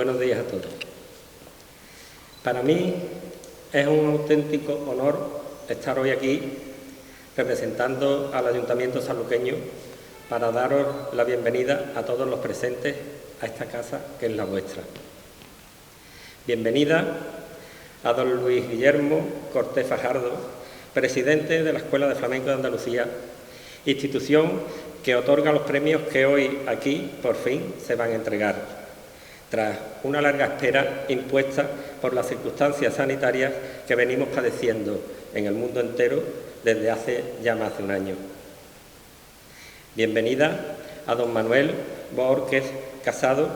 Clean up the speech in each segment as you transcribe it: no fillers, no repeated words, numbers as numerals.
Buenos días a todos. Para mí es un auténtico honor estar hoy aquí representando al Ayuntamiento sanluqueño para daros la bienvenida a todos los presentes a esta casa que es la vuestra. Bienvenida a don Luis Guillermo Cortés Fajardo, presidente de la Escuela de Flamenco de Andalucía, institución que otorga los premios que hoy aquí, por fin, se van a entregar, tras una larga espera impuesta por las circunstancias sanitarias que venimos padeciendo en el mundo entero desde hace ya más de un año. Bienvenida a don Manuel Bohórquez Casado,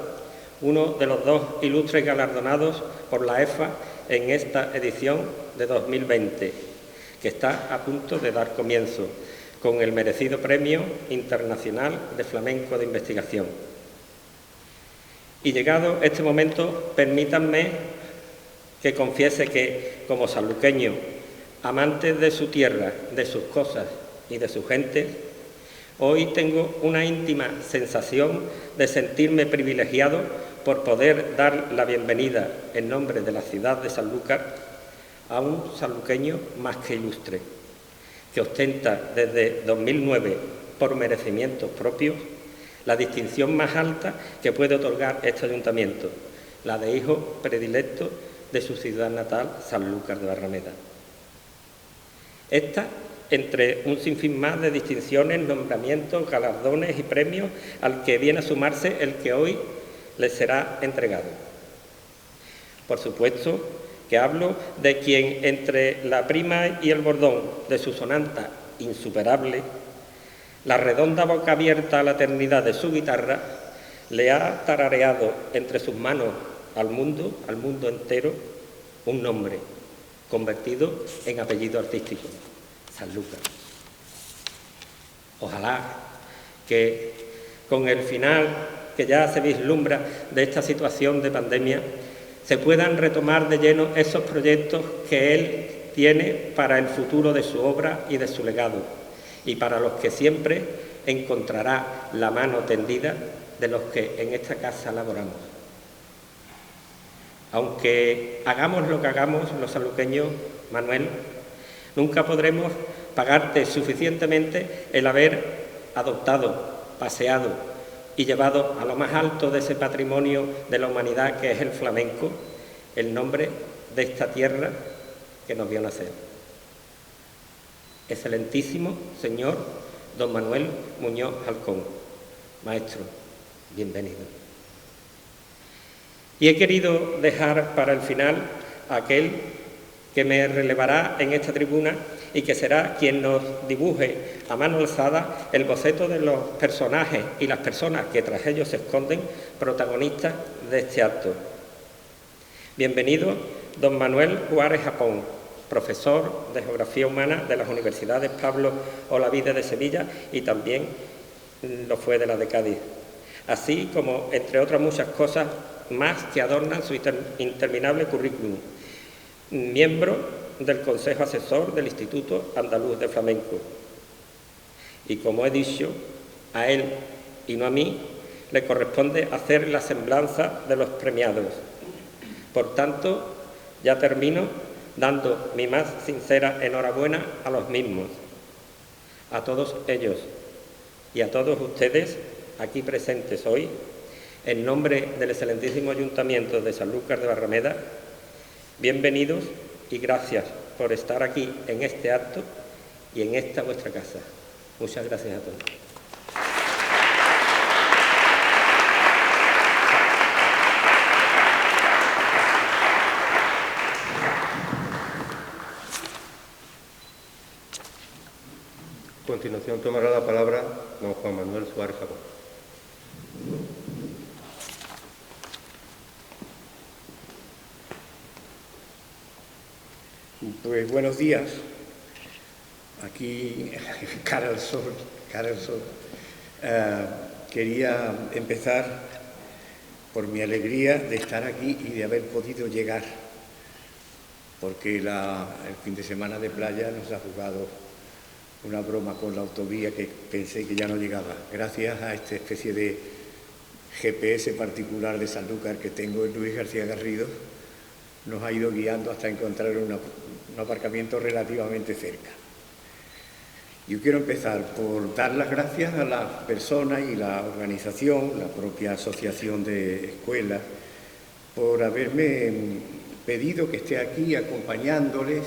uno de los dos ilustres galardonados por la EFA en esta edición de 2020, que está a punto de dar comienzo con el merecido Premio Internacional de Flamenco de Investigación. Y llegado este momento, permítanme que confiese que, como sanluqueño, amante de su tierra, de sus cosas y de su gente, hoy tengo una íntima sensación de sentirme privilegiado por poder dar la bienvenida en nombre de la ciudad de Sanlúcar a un sanluqueño más que ilustre, que ostenta desde 2009, por merecimientos propios, la distinción más alta que puede otorgar este ayuntamiento, la de hijo predilecto de su ciudad natal, Sanlúcar de Barrameda. Esta, entre un sinfín más de distinciones, nombramientos, galardones y premios, al que viene a sumarse el que hoy les será entregado. Por supuesto que hablo de quien, entre la prima y el bordón de su sonanta insuperable, la redonda boca abierta a la eternidad de su guitarra, le ha tarareado entre sus manos al mundo entero, un nombre convertido en apellido artístico: Sanlúcar. Ojalá que con el final que ya se vislumbra de esta situación de pandemia, se puedan retomar de lleno esos proyectos que él tiene para el futuro de su obra y de su legado, y para los que siempre encontrará la mano tendida de los que en esta casa laboramos. Aunque hagamos lo que hagamos los sanluqueños, Manuel, nunca podremos pagarte suficientemente el haber adoptado, paseado y llevado a lo más alto de ese patrimonio de la humanidad que es el flamenco, el nombre de esta tierra que nos vio nacer. Excelentísimo señor don Manuel Muñoz Halcón, maestro, bienvenido. Y he querido dejar para el final a aquel que me relevará en esta tribuna y que será quien nos dibuje a mano alzada el boceto de los personajes y las personas que tras ellos se esconden, protagonistas de este acto. Bienvenido don Manuel Juárez Japón, profesor de Geografía Humana de las Universidades Pablo Olavide de Sevilla y también lo fue de la de Cádiz, así como, entre otras muchas cosas más que adornan su interminable currículum. Miembro del Consejo Asesor del Instituto Andaluz de Flamenco. Y como he dicho, a él y no a mí le corresponde hacer la semblanza de los premiados. Por tanto, ya termino dando mi más sincera enhorabuena a los mismos, a todos ellos y a todos ustedes aquí presentes hoy, en nombre del excelentísimo Ayuntamiento de Sanlúcar de Barrameda. Bienvenidos y gracias por estar aquí en este acto y en esta vuestra casa. Muchas gracias a todos. A continuación tomará la palabra don Juan Manuel Suárez Japón. Pues buenos días. Aquí, cara al sol. Quería empezar por mi alegría de estar aquí y de haber podido llegar, porque el fin de semana de playa nos ha jugado una broma con la autovía que pensé que ya no llegaba. Gracias a esta especie de GPS particular de Sanlúcar que tengo, el Luis García Garrido, nos ha ido guiando hasta encontrar un aparcamiento relativamente cerca. Yo quiero empezar por dar las gracias a las personas y la organización, la propia asociación de escuelas, por haberme pedido que esté aquí acompañándoles,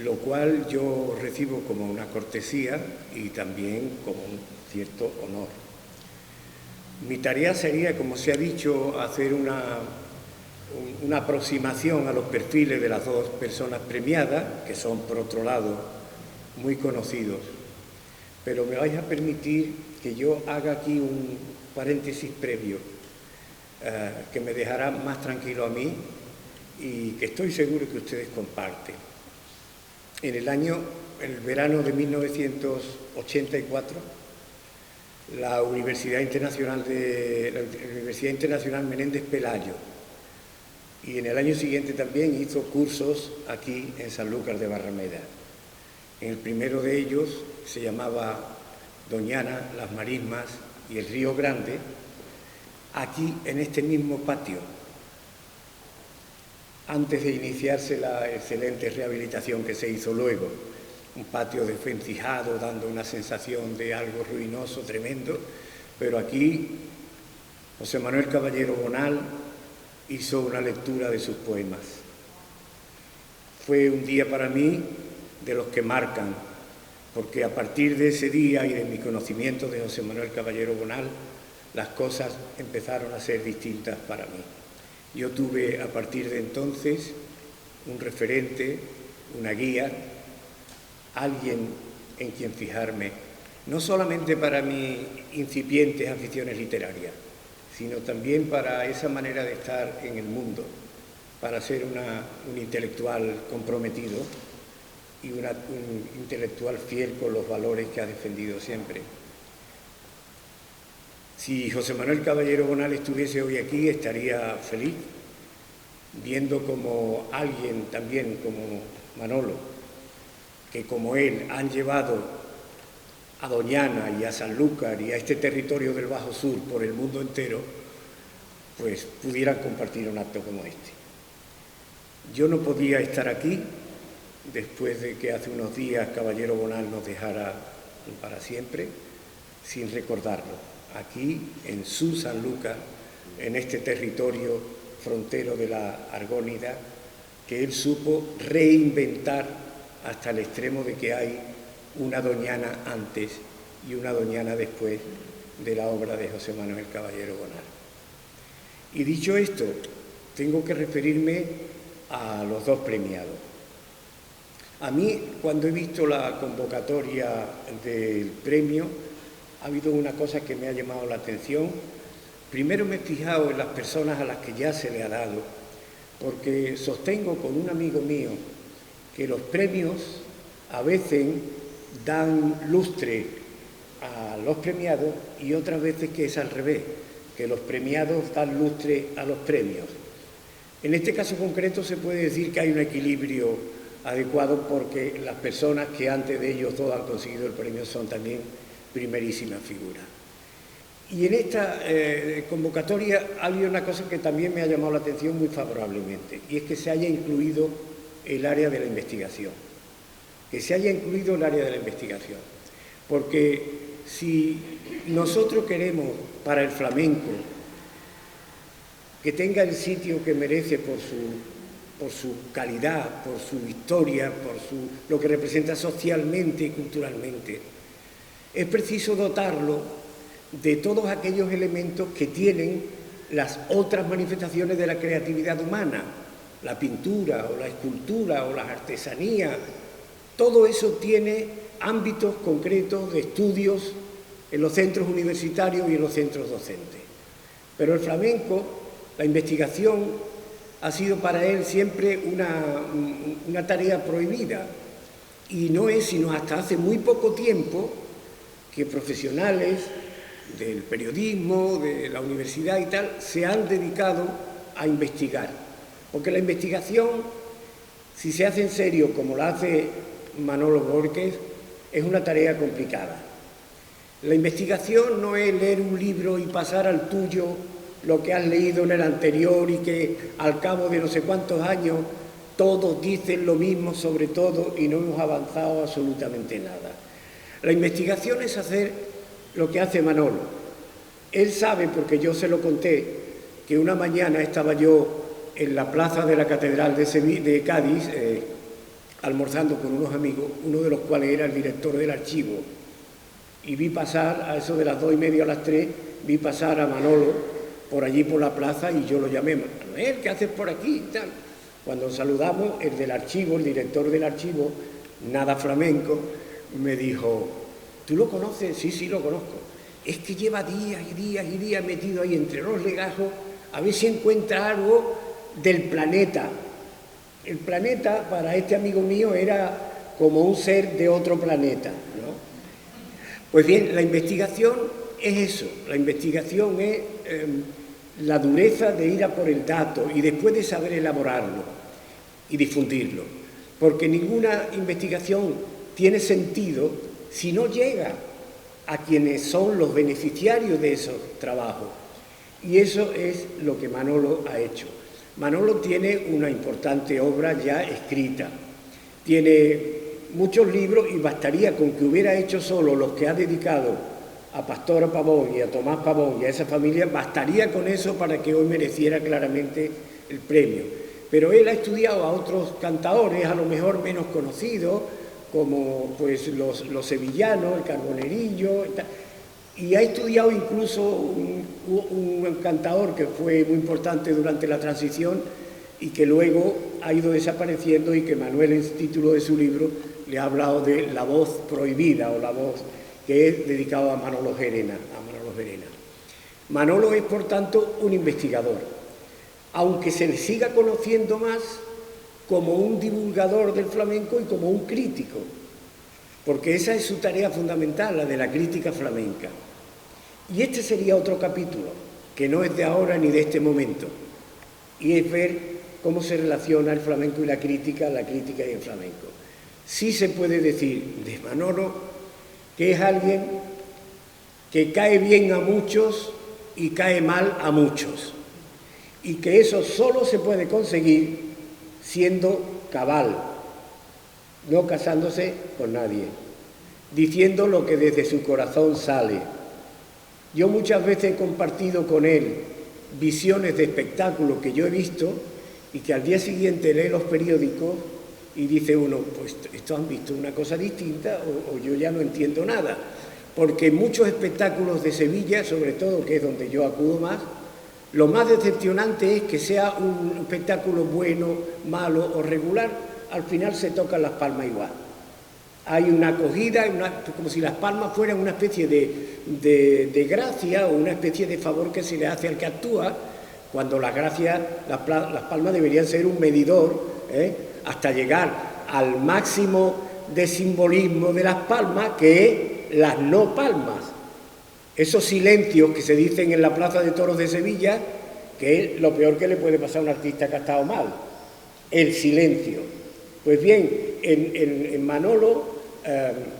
lo cual yo recibo como una cortesía y también como un cierto honor. Mi tarea sería, como se ha dicho, hacer una aproximación a los perfiles de las dos personas premiadas, que son, por otro lado, muy conocidos. Pero me vais a permitir que yo haga aquí un paréntesis previo, que me dejará más tranquilo a mí y que estoy seguro que ustedes comparten. En el verano de 1984, la Universidad Internacional Menéndez Pelayo, y en el año siguiente también hizo cursos aquí en Sanlúcar de Barrameda. En el primero de ellos se llamaba Doñana, Las Marismas y el Río Grande, aquí en este mismo patio, antes de iniciarse la excelente rehabilitación que se hizo luego. Un patio desvencijado, dando una sensación de algo ruinoso, tremendo, pero aquí José Manuel Caballero Bonal hizo una lectura de sus poemas. Fue un día para mí de los que marcan, porque a partir de ese día y de mi conocimiento de José Manuel Caballero Bonal, las cosas empezaron a ser distintas para mí. Yo tuve a partir de entonces un referente, una guía, alguien en quien fijarme, no solamente para mis incipientes aficiones literarias, sino también para esa manera de estar en el mundo, para ser un intelectual comprometido y un intelectual fiel con los valores que ha defendido siempre. Si José Manuel Caballero Bonal estuviese hoy aquí, estaría feliz, viendo como alguien también como Manolo, que como él han llevado a Doñana y a Sanlúcar y a este territorio del Bajo Sur por el mundo entero, pues pudieran compartir un acto como este. Yo no podía estar aquí después de que hace unos días Caballero Bonal nos dejara para siempre, sin recordarlo, aquí en su Sanlúcar, en este territorio frontero de la Argónida, que él supo reinventar hasta el extremo de que hay una Doñana antes y una Doñana después de la obra de José Manuel Caballero Bonal. Y dicho esto, tengo que referirme a los dos premiados. A mí, cuando he visto la convocatoria del premio, ha habido una cosa que me ha llamado la atención. Primero me he fijado en las personas a las que ya se le ha dado, porque sostengo con un amigo mío que los premios a veces dan lustre a los premiados y otras veces que es al revés, que los premiados dan lustre a los premios. En este caso concreto se puede decir que hay un equilibrio adecuado porque las personas que antes de ellos todos han conseguido el premio son también primerísimas figuras. Y en esta convocatoria ha habido una cosa que también me ha llamado la atención muy favorablemente, y es que se haya incluido el área de la investigación. Que se haya incluido el área de la investigación. Porque si nosotros queremos para el flamenco que tenga el sitio que merece por su calidad, por su historia, por lo que representa socialmente y culturalmente, es preciso dotarlo de todos aquellos elementos que tienen las otras manifestaciones de la creatividad humana, la pintura o la escultura o las artesanías. Todo eso tiene ámbitos concretos de estudios en los centros universitarios y en los centros docentes. Pero el flamenco, la investigación, ha sido para él siempre una tarea prohibida, y no es sino hasta hace muy poco tiempo que profesionales del periodismo, de la universidad y tal, se han dedicado a investigar. Porque la investigación, si se hace en serio como la hace Manolo Borges, es una tarea complicada. La investigación no es leer un libro y pasar al tuyo lo que has leído en el anterior y que al cabo de no sé cuántos años todos dicen lo mismo sobre todo y no hemos avanzado absolutamente nada. La investigación es hacer lo que hace Manolo. Él sabe, porque yo se lo conté, que una mañana estaba yo en la plaza de la Catedral de Cádiz, almorzando con unos amigos, uno de los cuales era el director del archivo, y vi pasar, a eso de las 2:30 a las 3, vi pasar a Manolo por allí por la plaza y yo lo llamé, Manuel, ¿qué haces por aquí? Y tal. Cuando saludamos, el del archivo, el director del archivo, nada flamenco, me dijo, ¿tú lo conoces? Sí, sí, lo conozco. Es que lleva días y días y días metido ahí entre los legajos a ver si encuentra algo del planeta. El planeta para este amigo mío era como un ser de otro planeta, ¿no? Pues bien, la investigación es eso, la investigación es la dureza de ir a por el dato y después de saber elaborarlo y difundirlo, porque ninguna investigación tiene sentido si no llega a quienes son los beneficiarios de esos trabajos. Y eso es lo que Manolo ha hecho. Manolo tiene una importante obra ya escrita, tiene muchos libros y bastaría con que hubiera hecho solo los que ha dedicado a Pastora Pavón y a Tomás Pavón y a esa familia, bastaría con eso para que hoy mereciera claramente el premio. Pero él ha estudiado a otros cantaores, a lo mejor menos conocidos, como pues los sevillanos, el Carbonerillo, y ha estudiado incluso un cantador que fue muy importante durante la transición y que luego ha ido desapareciendo y que Manuel, en el título de su libro, le ha hablado de la voz prohibida o la voz que es dedicado a Manolo Gerena. Manolo es, por tanto, un investigador, aunque se le siga conociendo más como un divulgador del flamenco y como un crítico, porque esa es su tarea fundamental, la de la crítica flamenca. Y este sería otro capítulo, que no es de ahora ni de este momento, y es ver cómo se relaciona el flamenco y la crítica y el flamenco. Sí se puede decir de Manolo que es alguien que cae bien a muchos y cae mal a muchos, y que eso solo se puede conseguir siendo cabal, no casándose con nadie, diciendo lo que desde su corazón sale. Yo muchas veces he compartido con él visiones de espectáculos que yo he visto y que al día siguiente lee los periódicos y dice uno, pues estos han visto una cosa distinta o yo ya no entiendo nada. Porque muchos espectáculos de Sevilla, sobre todo, que es donde yo acudo más, lo más decepcionante es que sea un espectáculo bueno, malo o regular, al final se tocan las palmas igual. Hay una acogida, como si las palmas fueran una especie de gracia o una especie de favor que se le hace al que actúa, cuando las palmas deberían ser un medidor, hasta llegar al máximo de simbolismo de las palmas, que es las no palmas. Esos silencios que se dicen en la Plaza de Toros de Sevilla, que es lo peor que le puede pasar a un artista que ha estado mal, el silencio. Pues bien, en Manolo,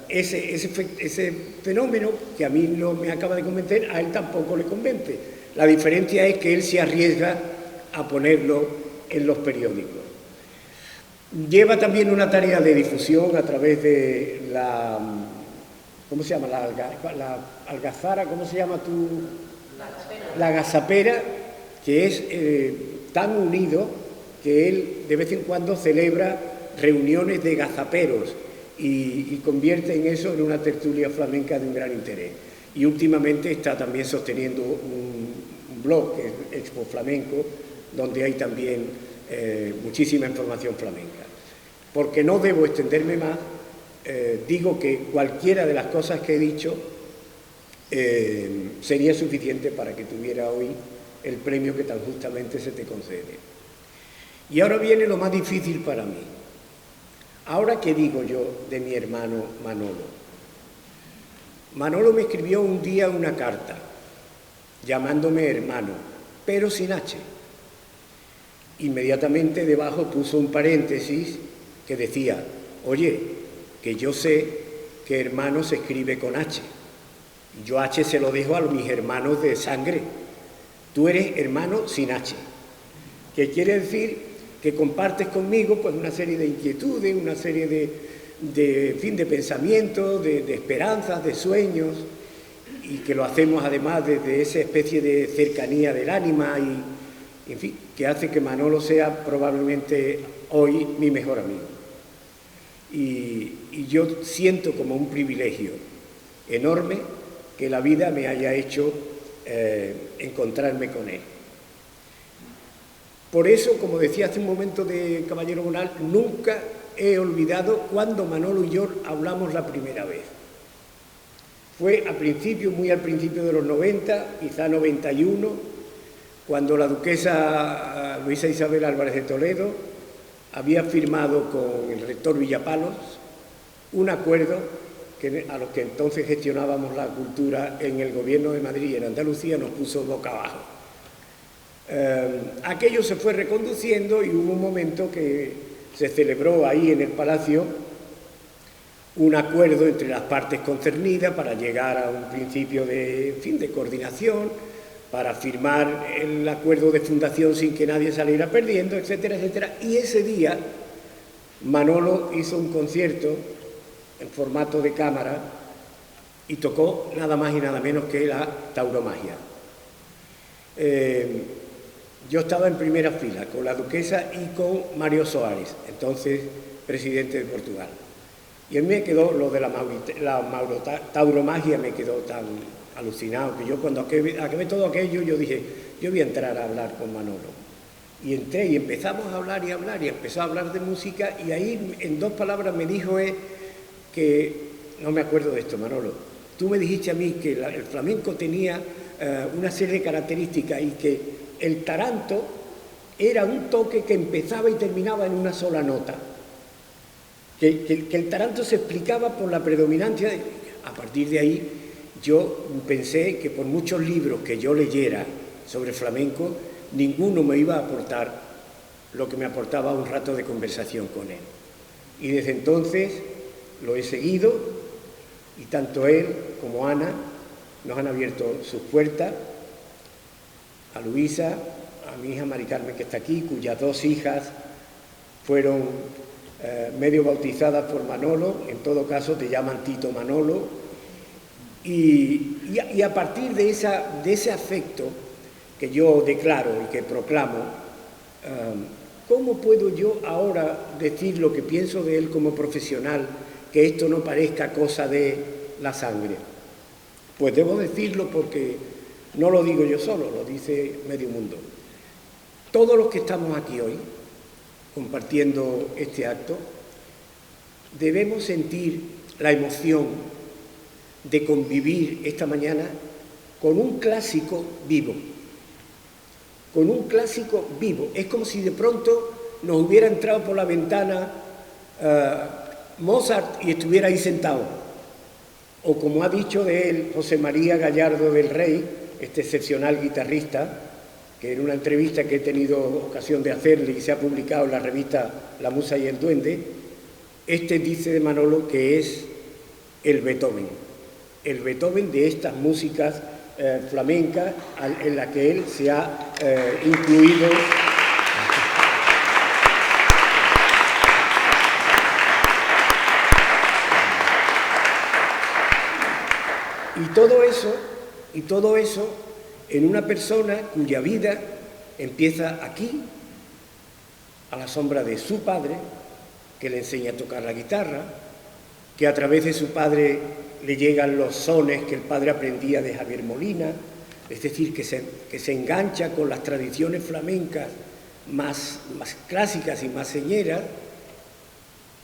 ese fenómeno, que a mí no me acaba de convencer, a él tampoco le convence. La diferencia es que él se arriesga a ponerlo en los periódicos. Lleva también una tarea de difusión a través de la... ¿Cómo se llama? La algazara, ¿cómo se llama tú? La gazapera, que es tan unido que él de vez en cuando celebra reuniones de gazaperos y convierte en eso en una tertulia flamenca de un gran interés. Y últimamente está también sosteniendo un blog, que es Expo Flamenco, donde hay también muchísima información flamenca. Porque no debo extenderme más, digo que cualquiera de las cosas que he dicho sería suficiente para que tuviera hoy el premio que tan justamente se te concede. Y ahora viene lo más difícil para mí. Ahora, ¿qué digo yo de mi hermano Manolo? Manolo me escribió un día una carta llamándome hermano, pero sin H. Inmediatamente debajo puso un paréntesis que decía, oye, que yo sé que hermano se escribe con H. Yo H se lo dejo a mis hermanos de sangre. Tú eres hermano sin H, que quiere decir que compartes conmigo pues una serie de inquietudes, una serie de pensamientos, de esperanzas, de sueños, y que lo hacemos además desde esa especie de cercanía del ánima y, en fin, que hace que Manolo sea probablemente hoy mi mejor amigo. Y yo siento como un privilegio enorme que la vida me haya hecho encontrarme con él. Por eso, como decía hace un momento de Caballero Bonal, nunca he olvidado cuando Manolo y yo hablamos la primera vez. Fue muy al principio de los 90, quizá 91, cuando la duquesa Luisa Isabel Álvarez de Toledo había firmado con el rector Villapalos un acuerdo a los que entonces gestionábamos la cultura en el gobierno de Madrid y en Andalucía nos puso boca abajo. Aquello se fue reconduciendo y hubo un momento que se celebró ahí en el Palacio un acuerdo entre las partes concernidas para llegar a un principio de coordinación, para firmar el acuerdo de fundación sin que nadie saliera perdiendo, etcétera, etcétera. Y ese día Manolo hizo un concierto en formato de cámara y tocó nada más y nada menos que la tauromagia. Yo estaba en primera fila con la duquesa y con Mario Soares, entonces presidente de Portugal. Y a mí me quedó lo de la tauromagia, me quedó tan alucinado que yo cuando acabé todo aquello, yo dije, yo voy a entrar a hablar con Manolo. Y entré y empezamos a hablar y empezó a hablar de música y ahí en 2 palabras me dijo que, no me acuerdo de esto, Manolo, tú me dijiste a mí que el flamenco tenía una serie de características y que el taranto era un toque que empezaba y terminaba en una sola nota. Que el taranto se explicaba por la predominancia. A partir de ahí yo pensé que por muchos libros que yo leyera sobre flamenco, ninguno me iba a aportar lo que me aportaba un rato de conversación con él. Y desde entonces lo he seguido y tanto él como Ana nos han abierto sus puertas, a Luisa, a mi hija Mari Carmen que está aquí, cuyas 2 hijas fueron medio bautizadas por Manolo, en todo caso te llaman Tito Manolo, y a partir de ese afecto que yo declaro y que proclamo, ¿cómo puedo yo ahora decir lo que pienso de él como profesional, que esto no parezca cosa de la sangre? Pues debo decirlo porque no lo digo yo solo, lo dice medio mundo. Todos los que estamos aquí hoy, compartiendo este acto, debemos sentir la emoción de convivir esta mañana con un clásico vivo. Con un clásico vivo. Es como si de pronto nos hubiera entrado por la ventana Mozart y estuviera ahí sentado. O como ha dicho de él José María Gallardo del Rey, este excepcional guitarrista, que en una entrevista que he tenido ocasión de hacerle y se ha publicado en la revista La Musa y el Duende, dice de Manolo que es el Beethoven de estas músicas flamencas en la que él se ha incluido. Y todo eso en una persona cuya vida empieza aquí, a la sombra de su padre, que le enseña a tocar la guitarra, que a través de su padre le llegan los sones que el padre aprendía de Javier Molina, es decir, que se engancha con las tradiciones flamencas más clásicas y más señeras,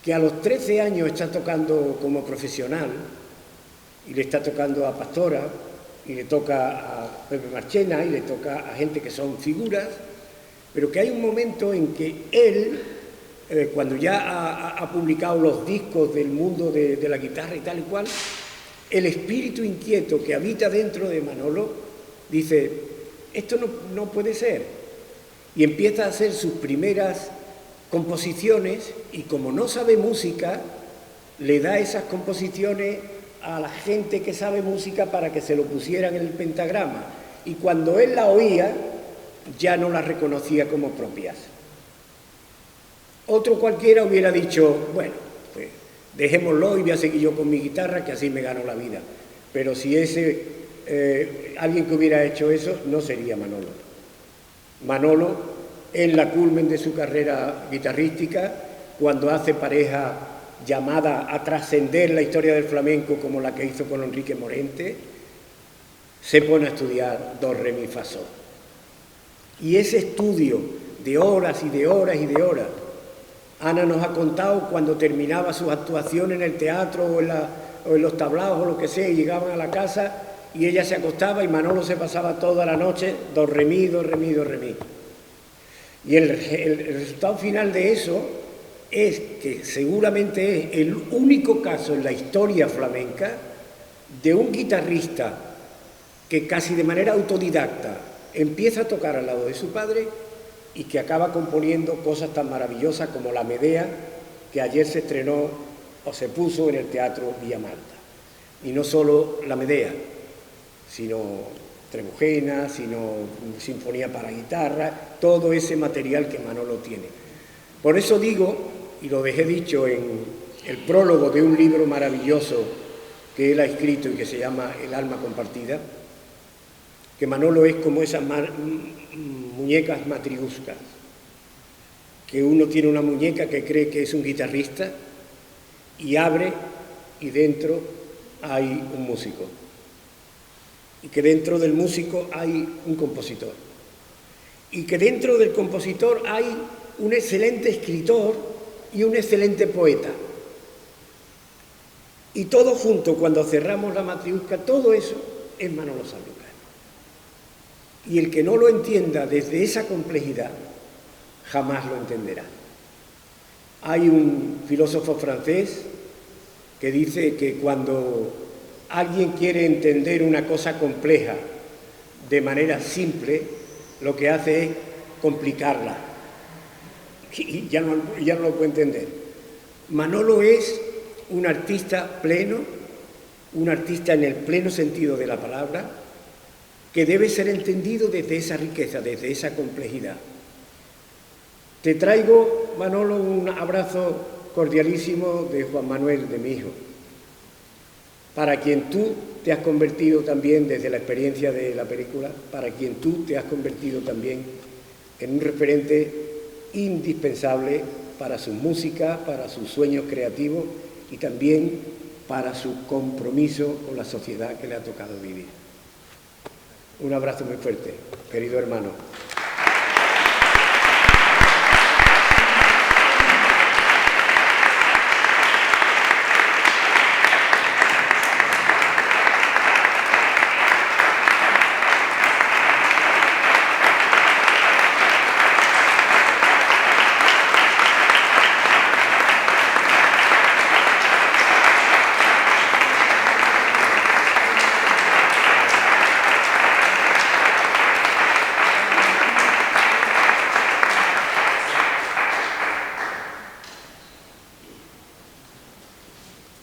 que a los 13 años está tocando como profesional, y le está tocando a Pastora, y le toca a Pepe Marchena, y le toca a gente que son figuras, pero que hay un momento en que él, cuando ya ha publicado los discos del mundo de la guitarra y tal y cual, el espíritu inquieto que habita dentro de Manolo dice, esto no puede ser, y empieza a hacer sus primeras composiciones, y como no sabe música, le da esas composiciones a la gente que sabe música para que se lo pusieran en el pentagrama. Y cuando él la oía, ya no la reconocía como propias. Otro cualquiera hubiera dicho, bueno, pues dejémoslo y voy a seguir yo con mi guitarra, que así me gano la vida. Pero si alguien que hubiera hecho eso, no sería Manolo. Manolo, en la culmen de su carrera guitarrística, cuando hace pareja llamada a trascender la historia del flamenco como la que hizo con Enrique Morente, se pone a estudiar do, re, mi, fa, sol. Y ese estudio de horas y de horas y de horas, Ana nos ha contado cuando terminaba sus actuaciones en el teatro o en los tablaos o lo que sea, y llegaban a la casa y ella se acostaba y Manolo se pasaba toda la noche do, re, mi, do, re, mi, do, re, mi. Y el resultado final de eso es que seguramente es el único caso en la historia flamenca de un guitarrista que casi de manera autodidacta empieza a tocar al lado de su padre y que acaba componiendo cosas tan maravillosas como la Medea, que ayer se estrenó o se puso en el Teatro Villa Malta. Y no solo la Medea, sino Trebujena, sino Sinfonía para guitarra, todo ese material que Manolo tiene. Por eso digo, y lo dejé dicho en el prólogo de un libro maravilloso que él ha escrito y que se llama El alma compartida, que Manolo es como esas muñecas matriuscas, que uno tiene una muñeca que cree que es un guitarrista y abre y dentro hay un músico, y que dentro del músico hay un compositor, y que dentro del compositor hay un excelente escritor y un excelente poeta. Y todo junto, cuando cerramos la matriusca, todo eso es Manolo Sanlúcar. Y el que no lo entienda desde esa complejidad, jamás lo entenderá. Hay un filósofo francés que dice que cuando alguien quiere entender una cosa compleja de manera simple, lo que hace es complicarla. Y ya no lo puede entender. Manolo es un artista pleno, un artista en el pleno sentido de la palabra, que debe ser entendido desde esa riqueza, desde esa complejidad. Te traigo, Manolo, un abrazo cordialísimo de Juan Manuel, de mi hijo, para quien tú te has convertido también, desde la experiencia de la película, para quien tú te has convertido también en un referente indispensable para su música, para sus sueños creativos y también para su compromiso con la sociedad que le ha tocado vivir. Un abrazo muy fuerte, querido hermano.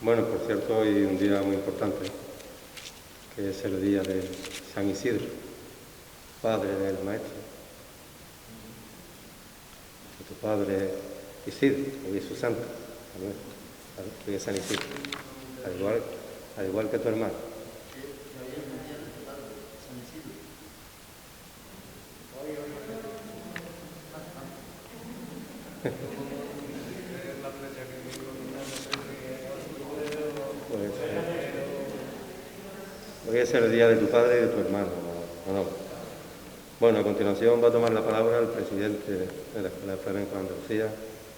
Bueno, por cierto, hoy un día muy importante, que es el día de San Isidro, padre del maestro. Tu padre Isidro, hoy es su santo, hoy es San Isidro, al igual que tu hermano. Hoy es el día de tu padre y de tu hermano, ¿no? Bueno, a continuación va a tomar la palabra el presidente de la Escuela de Flamenco de Andalucía,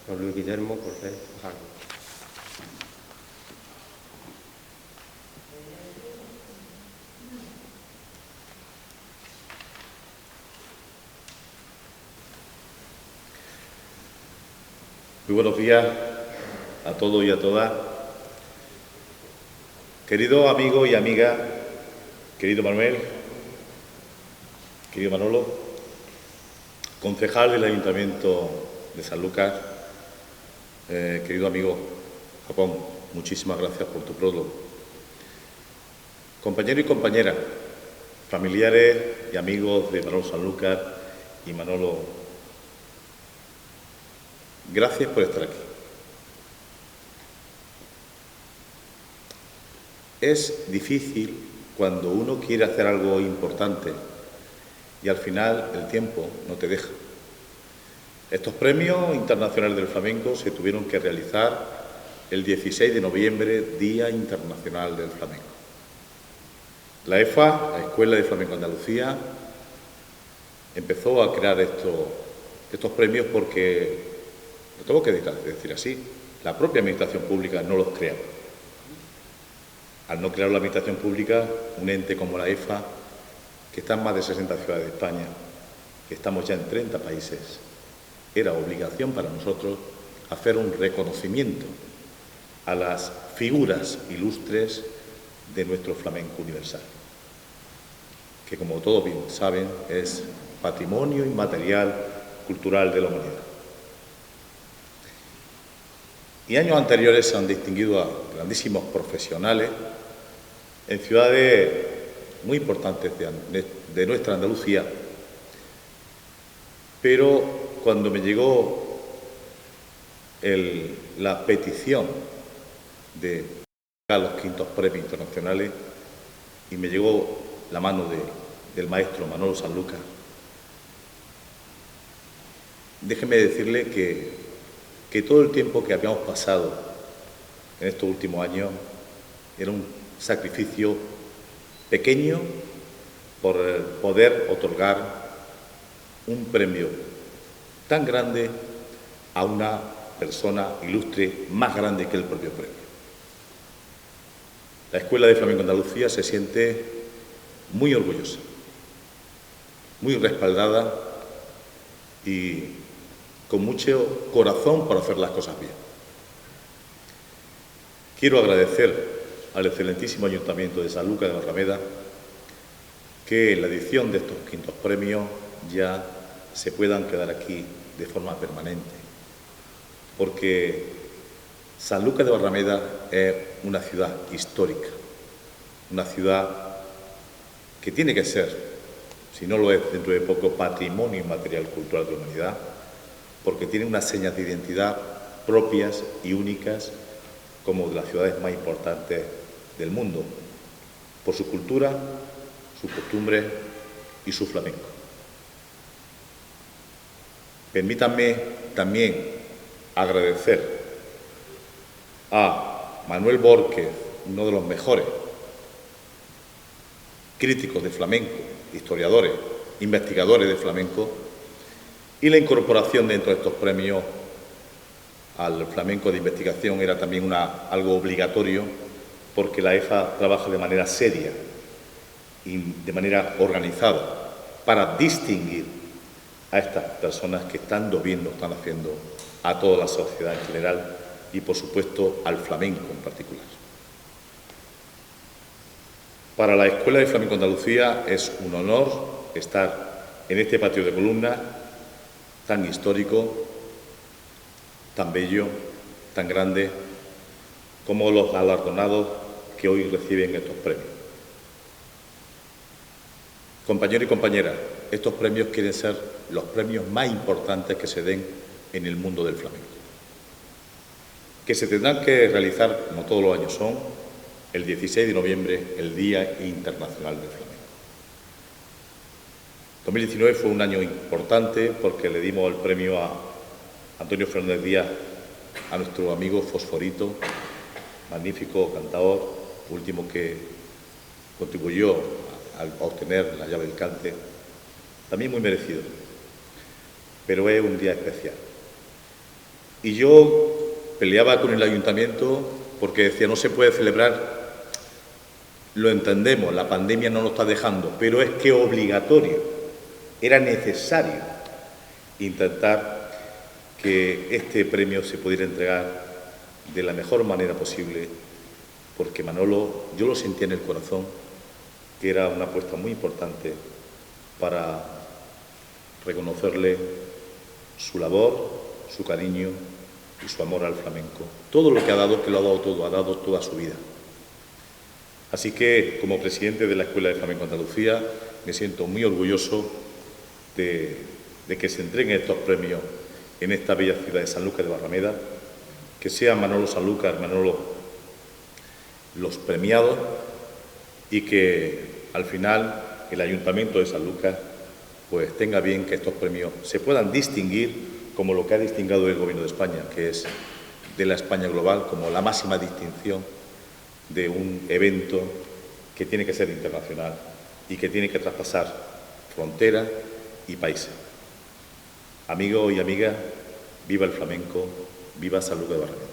don Luis Guillermo Cortés Ojano. Muy buenos días a todos y a todas. Querido amigo y amiga, querido Manuel, querido Manolo, concejal del Ayuntamiento de Sanlúcar, querido amigo Japón, muchísimas gracias por tu prólogo. Compañeros y compañeras, familiares y amigos de Manolo Sanlúcar y Manolo, gracias por estar aquí. Es difícil cuando uno quiere hacer algo importante y al final el tiempo no te deja. Estos premios internacionales del flamenco se tuvieron que realizar el 16 de noviembre, Día Internacional del Flamenco. La EFA, la Escuela de Flamenco Andalucía, empezó a crear estos premios porque, lo tengo que decir así, la propia administración pública no los crea. Al no crear la administración pública, un ente como la EFA, que está en más de 60 ciudades de España, que estamos ya en 30 países, era obligación para nosotros hacer un reconocimiento a las figuras ilustres de nuestro flamenco universal, que como todos bien saben es patrimonio inmaterial cultural de la humanidad. Y años anteriores se han distinguido a grandísimos profesionales en ciudades muy importantes de nuestra Andalucía, pero cuando me llegó la petición de los quintos premios internacionales y me llegó la mano del maestro Manolo Sanlúcar, déjeme decirle que todo el tiempo que habíamos pasado en estos últimos años era un sacrificio pequeño por poder otorgar un premio tan grande a una persona ilustre más grande que el propio premio. La Escuela de Flamenco Andalucía se siente muy orgullosa, muy respaldada y con mucho corazón para hacer las cosas bien. Quiero agradecer al excelentísimo Ayuntamiento de Sanlúcar de Barrameda que la edición de estos quintos premios ya se puedan quedar aquí de forma permanente, porque Sanlúcar de Barrameda es una ciudad histórica, una ciudad que tiene que ser, si no lo es dentro de poco, patrimonio inmaterial cultural de la humanidad, porque tiene unas señas de identidad propias y únicas como de las ciudades más importantes del mundo, por su cultura, sus costumbres y su flamenco. Permítanme también agradecer a Manuel Borquez, uno de los mejores críticos de flamenco, historiadores, investigadores de flamenco, y la incorporación dentro de estos premios al flamenco de investigación era también algo obligatorio, porque la EFA trabaja de manera seria y de manera organizada para distinguir a estas personas que están haciendo a toda la sociedad en general y, por supuesto, al flamenco en particular. Para la Escuela de Flamenco Andalucía es un honor estar en este patio de columnas tan histórico, tan bello, tan grande, como los galardonados que hoy reciben estos premios. Compañeros y compañeras, estos premios quieren ser los premios más importantes que se den en el mundo del flamenco, que se tendrán que realizar, como todos los años son, el 16 de noviembre, el Día Internacional del Flamenco. 2019 fue un año importante porque le dimos el premio a Antonio Fernández Díaz, a nuestro amigo Fosforito, magnífico cantador, último que contribuyó a obtener la llave del cante, también muy merecido, pero es un día especial. Y yo peleaba con el ayuntamiento porque decía, no se puede celebrar, lo entendemos, la pandemia no nos está dejando, pero es que obligatorio, era necesario intentar que este premio se pudiera entregar de la mejor manera posible, porque Manolo, yo lo sentía en el corazón, que era una apuesta muy importante para reconocerle su labor, su cariño y su amor al flamenco. Todo lo que ha dado, que lo ha dado todo, ha dado toda su vida. Así que, como presidente de la Escuela de Flamenco Andalucía, me siento muy orgulloso de que se entreguen estos premios en esta bella ciudad de Sanlúcar de Barrameda, que sean Manolo Sanlúcar, Manolo los premiados y que al final el Ayuntamiento de Sanlúcar pues tenga bien que estos premios se puedan distinguir como lo que ha distinguido el Gobierno de España, que es de la España Global como la máxima distinción de un evento que tiene que ser internacional y que tiene que traspasar fronteras y países. Amigos y amigas, viva el flamenco, viva Sanlúcar de Barrameda.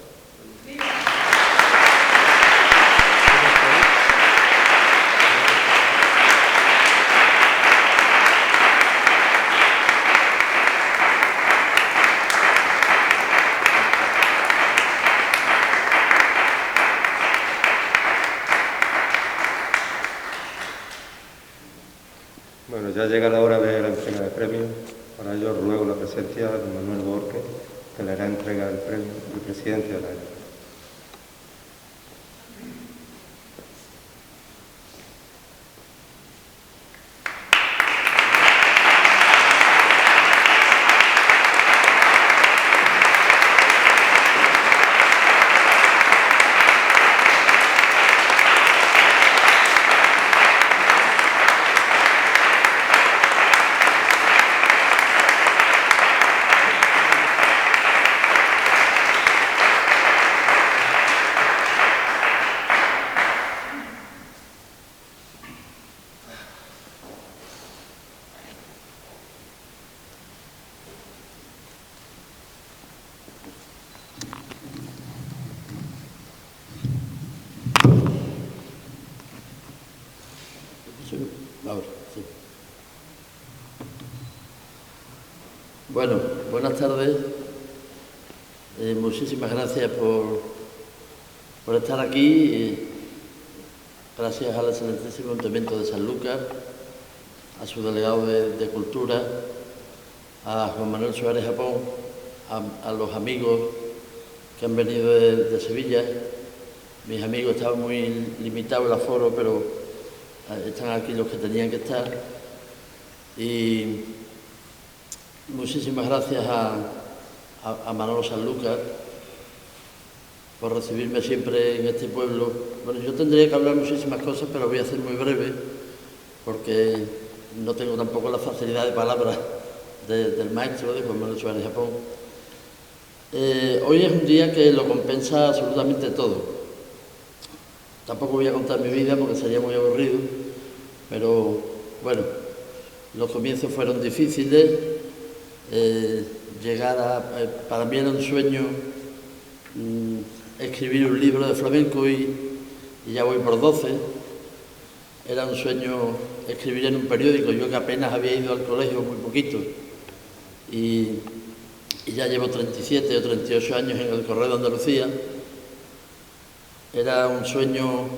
Bueno, ya llega la hora de la entrega de premios. Para ello ruego la presencia de Manuel Borges, que le hará entrega del premio al presidente de la Junta. Ahora, sí. Bueno, buenas tardes. Muchísimas gracias por estar aquí. Gracias al excelentísimo Ayuntamiento de Sanlúcar, a su delegado de Cultura, a Juan Manuel Suárez Japón, a los amigos que han venido de Sevilla. Mis amigos, estaban muy limitados el aforo, pero están aquí los que tenían que estar. Y muchísimas gracias a Manolo Sanlúcar por recibirme siempre en este pueblo. Bueno, yo tendría que hablar muchísimas cosas, pero voy a hacer muy breve, porque no tengo tampoco la facilidad de palabra del maestro, de Juan Manuel Suárez Japón. Hoy es un día que lo compensa absolutamente todo. Tampoco voy a contar mi vida porque sería muy aburrido, pero bueno, los comienzos fueron difíciles. Para mí era un sueño escribir un libro de flamenco y ya voy por 12. Era un sueño escribir en un periódico, yo que apenas había ido al colegio muy poquito, y ya llevo 37 o 38 años en el Correo de Andalucía. Era un sueño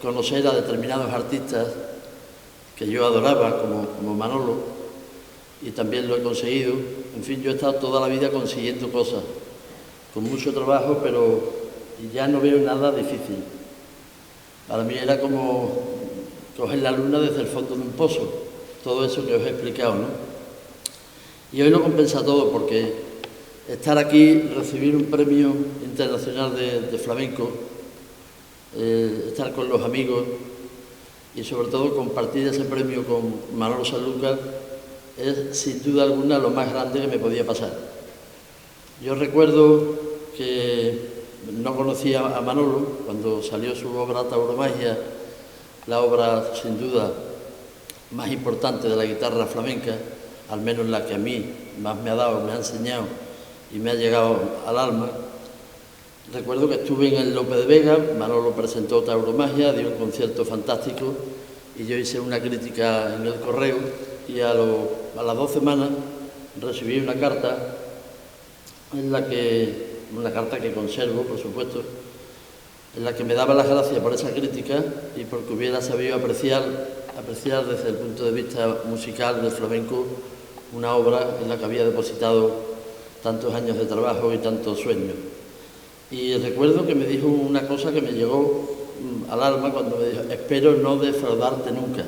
conocer a determinados artistas que yo adoraba, como Manolo, y también lo he conseguido. En fin, yo he estado toda la vida consiguiendo cosas, con mucho trabajo, pero ya no veo nada difícil. Para mí era como coger la luna desde el fondo de un pozo, todo eso que os he explicado, ¿no? Y hoy lo compensa todo, porque estar aquí, recibir un premio internacional de flamenco, estar con los amigos y sobre todo compartir ese premio con Manolo Sanlúcar es sin duda alguna lo más grande que me podía pasar. Yo recuerdo que no conocía a Manolo cuando salió su obra Tauromagia, la obra sin duda más importante de la guitarra flamenca, al menos la que a mí más me ha dado, me ha enseñado y me ha llegado al alma. Recuerdo que estuve en el Lope de Vega, Manolo presentó Tauromagia, dio un concierto fantástico y yo hice una crítica en el Correo, y a las 2 semanas recibí una carta una carta que conservo, por supuesto, en la que me daba las gracias por esa crítica y porque hubiera sabido apreciar desde el punto de vista musical del flamenco una obra en la que había depositado tantos años de trabajo y tantos sueños. Y recuerdo que me dijo una cosa que me llegó al alma cuando me dijo: espero no defraudarte nunca.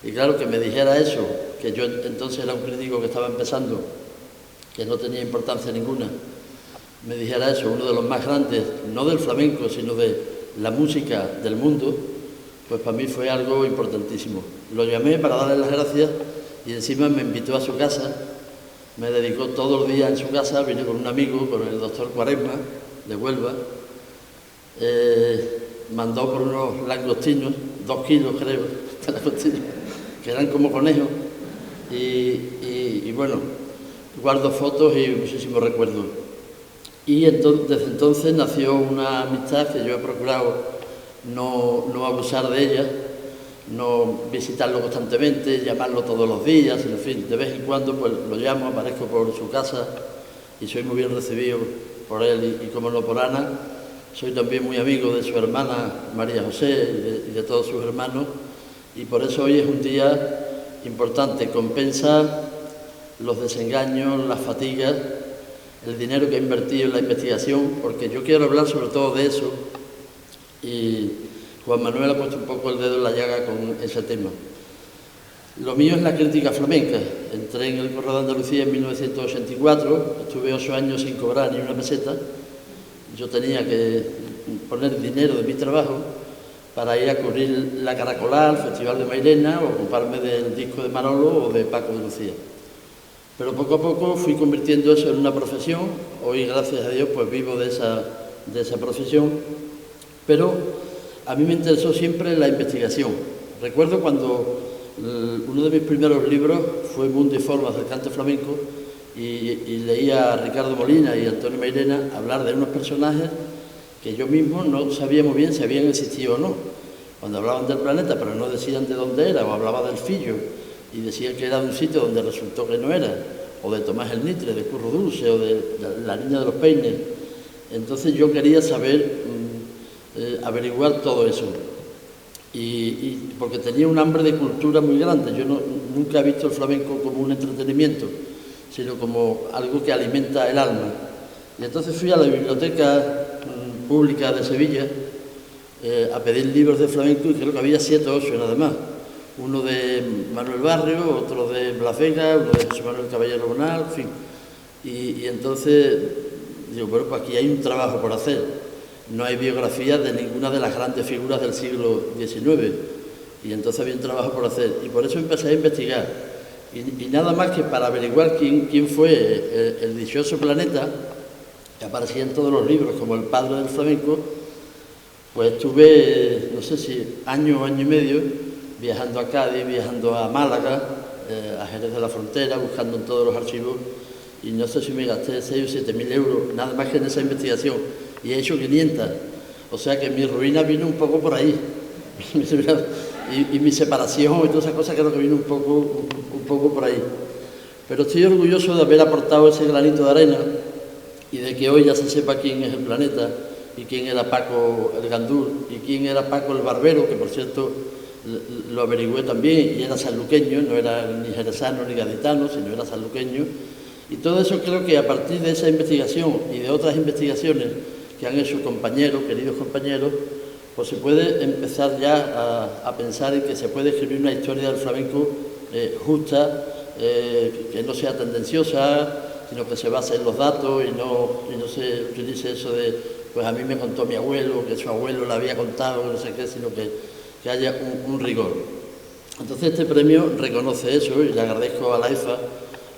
Y claro, que me dijera eso, que yo entonces era un crítico que estaba empezando, que no tenía importancia ninguna, me dijera eso, uno de los más grandes, no del flamenco, sino de la música del mundo, pues para mí fue algo importantísimo. Lo llamé para darle las gracias y encima me invitó a su casa, me dedicó todos los días en su casa, vine con un amigo, con el doctor Cuaresma, de Huelva, mandó por unos langostinos, 2 kilos creo, de langostinos, que eran como conejos, y bueno, guardo fotos y muchísimos recuerdos. Y desde entonces nació una amistad que yo he procurado no abusar de ella, no visitarlo constantemente, llamarlo todos los días, en fin, de vez en cuando pues lo llamo, aparezco por su casa y soy muy bien recibido por él y como no por Ana. Soy también muy amigo de su hermana María José y de todos sus hermanos, y por eso hoy es un día importante. Compensa los desengaños, las fatigas, el dinero que he invertido en la investigación, porque yo quiero hablar sobre todo de eso, y Juan Manuel ha puesto un poco el dedo en la llaga con ese tema. Lo mío es la crítica flamenca. Entré en el Correo de Andalucía en 1984, estuve 8 años sin cobrar ni una peseta. Yo tenía que poner dinero de mi trabajo para ir a cubrir la Caracolá, el Festival de Mairena, o ocuparme del disco de Manolo o de Paco de Lucía. Pero poco a poco fui convirtiendo eso en una profesión. Hoy, gracias a Dios, pues vivo de esa profesión. Pero a mí me interesó siempre la investigación. Recuerdo cuando uno de mis primeros libros fue Mundo y Formas del Cante Flamenco, y leía a Ricardo Molina y Antonio Mairena hablar de unos personajes que yo mismo no sabía muy bien si habían existido o no. Cuando hablaban del planeta, pero no decían de dónde era, o hablaba del Fillo y decían que era de un sitio donde resultó que no era, o de Tomás el Mitre, de Curro Dulce, o de la Niña de los Peines. Entonces yo quería saber, averiguar todo eso. Y porque tenía un hambre de cultura muy grande. Yo nunca he visto el flamenco como un entretenimiento, sino como algo que alimenta el alma. Y entonces fui a la Biblioteca Pública de Sevilla a pedir libros de flamenco, y creo que había 7 o 8 nada más. Uno de Manuel Barrio, otro de Blas Vega, uno de José Manuel Caballero Bonal, en fin. Y entonces digo, bueno, pues aquí hay un trabajo por hacer. No hay biografías de ninguna de las grandes figuras del siglo XIX. Y entonces había un trabajo por hacer. Y por eso empecé a investigar. Y nada más que para averiguar quién fue el dichoso planeta, que aparecía en todos los libros como el padre del flamenco, pues estuve, no sé si año y medio, viajando a Cádiz, viajando a Málaga, a Jerez de la Frontera, buscando en todos los archivos, y no sé si me gasté 6 o 7 mil euros, nada más que en esa investigación, y he hecho 500, o sea que mi ruina vino un poco por ahí, y mi separación y todas esas cosas creo que vino un poco por ahí. Pero estoy orgulloso de haber aportado ese granito de arena, y de que hoy ya se sepa quién es el planeta, y quién era Paco el Gandul, y quién era Paco el Barbero, que por cierto lo averigüé también, y era sanluqueño, no era ni jerezano ni gaditano, sino era sanluqueño. Y todo eso creo que a partir de esa investigación y de otras investigaciones que han hecho compañeros, queridos compañeros, pues se puede empezar ya a pensar en que se puede escribir una historia del flamenco justa, que no sea tendenciosa, sino que se base en los datos y no se utilice eso de, pues a mí me contó mi abuelo, que su abuelo le había contado, no sé qué, sino que haya un rigor. Entonces este premio reconoce eso, y le agradezco a la EFA,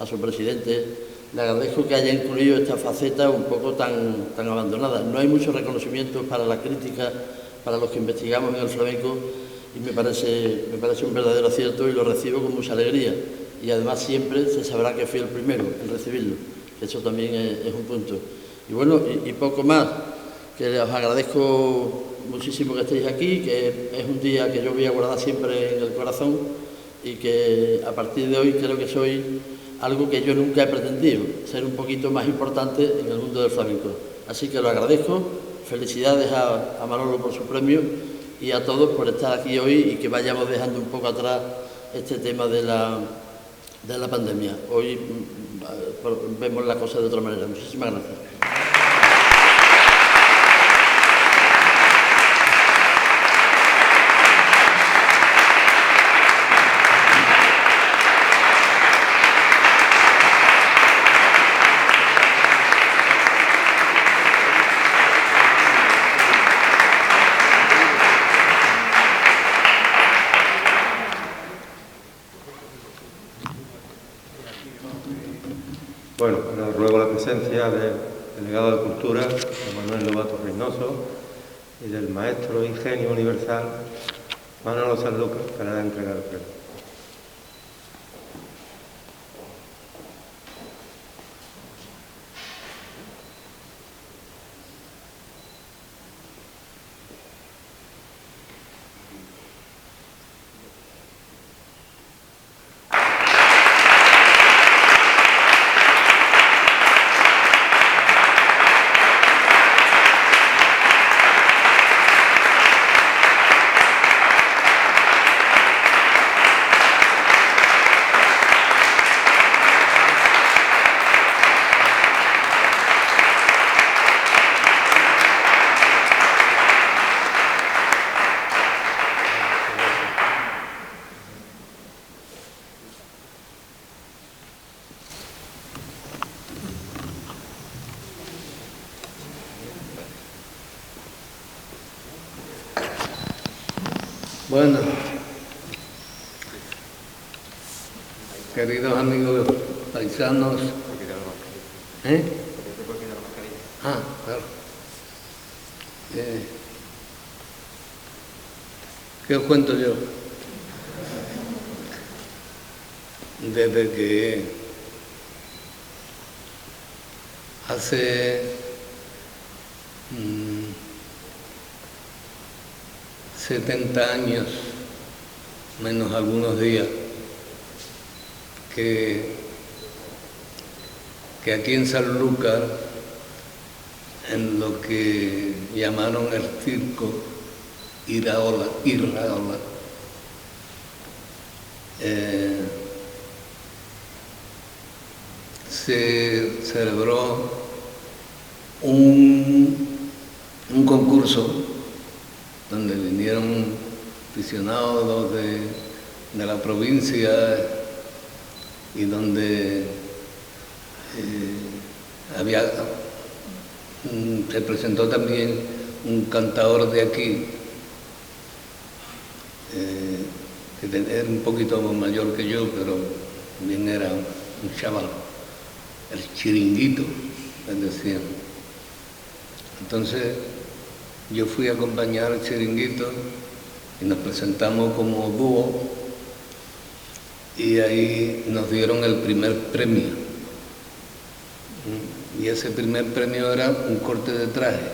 a su presidente, le agradezco que haya incluido esta faceta un poco tan abandonada. No hay muchos reconocimientos para la crítica, para los que investigamos en el flamenco, y me parece un verdadero acierto, y lo recibo con mucha alegría. Y además siempre se sabrá que fui el primero en recibirlo, que eso también es un punto. Y bueno, y poco más, que os agradezco muchísimo que estéis aquí, que es un día que yo voy a guardar siempre en el corazón, y que a partir de hoy creo que soy algo que yo nunca he pretendido, ser un poquito más importante en el mundo del flamenco. Así que lo agradezco, felicidades a Manolo por su premio, y a todos por estar aquí hoy, y que vayamos dejando un poco atrás este tema de la pandemia. Hoy vemos la cosa de otra manera. Muchísimas gracias. ausencia del delegado de Cultura, Manuel Lobato Reynoso, y del maestro Ingenio Universal, Manolo Sanlúcar, que le ha de entregar el premio. Bueno, queridos amigos paisanos, claro. ¿Qué os cuento yo? Desde que hace 70 años, menos algunos días, que aquí en Sanlúcar, en lo que llamaron el circo Irraola, se celebró un concurso donde vinieron aficionados de la provincia y donde se presentó también un cantador de aquí, que era un poquito mayor que yo, pero también era un chaval, el Chiringuito, les decían. Entonces yo fui a acompañar al Chiringuito y nos presentamos como dúo y ahí nos dieron el primer premio. Y ese primer premio era un corte de traje,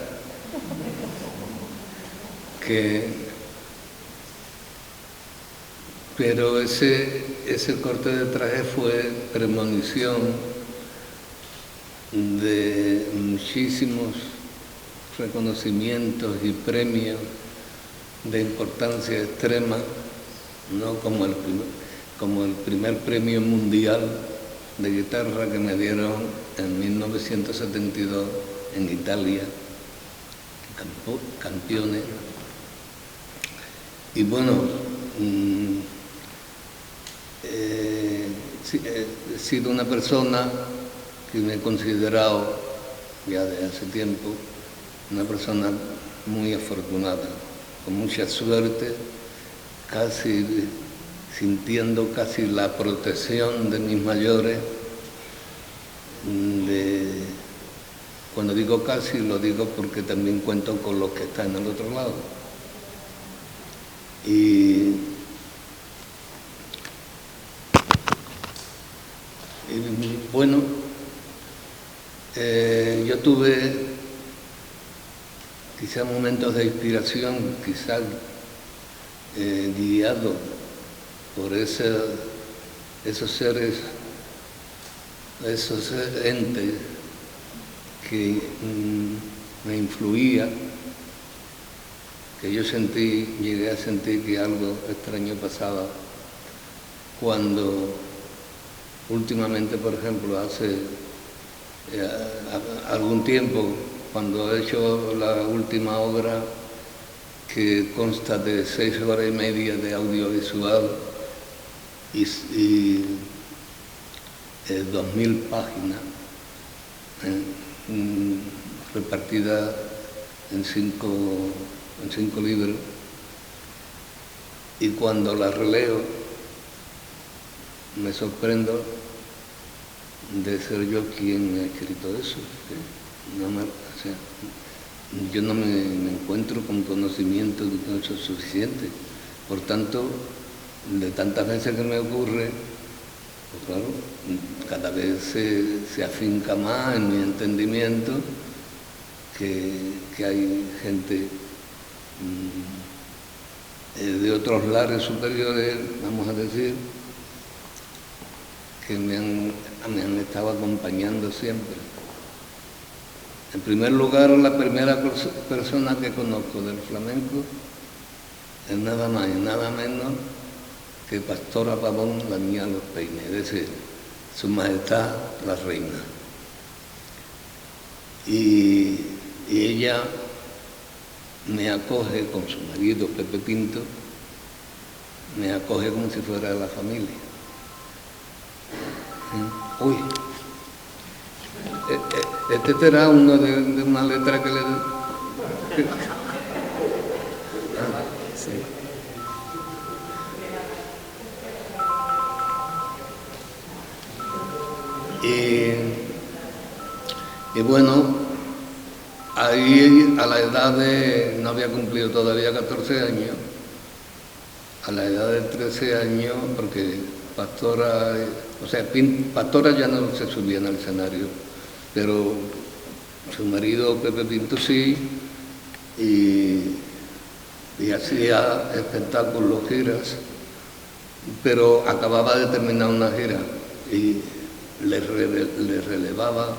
pero ese corte de traje fue premonición de muchísimos reconocimientos y premios de importancia extrema, ¿no? Como el primer premio mundial de guitarra que me dieron en 1972 en Italia, campeones. Y bueno, he sido una persona que me he considerado ya de hace tiempo una persona muy afortunada, con mucha suerte, casi sintiendo casi la protección de mis mayores. Cuando digo casi, lo digo porque también cuento con los que están al otro lado. Y bueno, yo tuve quizá momentos de inspiración, quizá guiado por esos seres, esos entes que me influía, que yo llegué a sentir que algo extraño pasaba cuando últimamente, por ejemplo, hace algún tiempo, cuando he hecho la última obra que consta de 6 horas y media de audiovisual y 2000 páginas repartidas en 5 libros, y cuando la releo me sorprendo de ser yo quien ha escrito eso. Yo no me encuentro con conocimiento de que eso es suficiente. Por tanto, de tantas veces que me ocurre, pues claro, cada vez se afinca más en mi entendimiento que hay gente de otros lares superiores, vamos a decir, que me han estado acompañando siempre. En primer lugar, la primera persona que conozco del flamenco es nada más y nada menos que Pastora Pavón, la niña de los Peines, es decir, Su Majestad la Reina. Y ella me acoge con su marido, Pepe Pinto, me acoge como si fuera de la familia. Uy, este será uno de una letra que le... Sí. Y bueno, ahí a la edad de, no había cumplido todavía 14 años, a la edad de 13 años, porque Pastora, Pastora ya no se subía en el escenario, pero su marido Pepe Pinto sí, y hacía espectáculos, giras, pero acababa de terminar una gira y le relevaba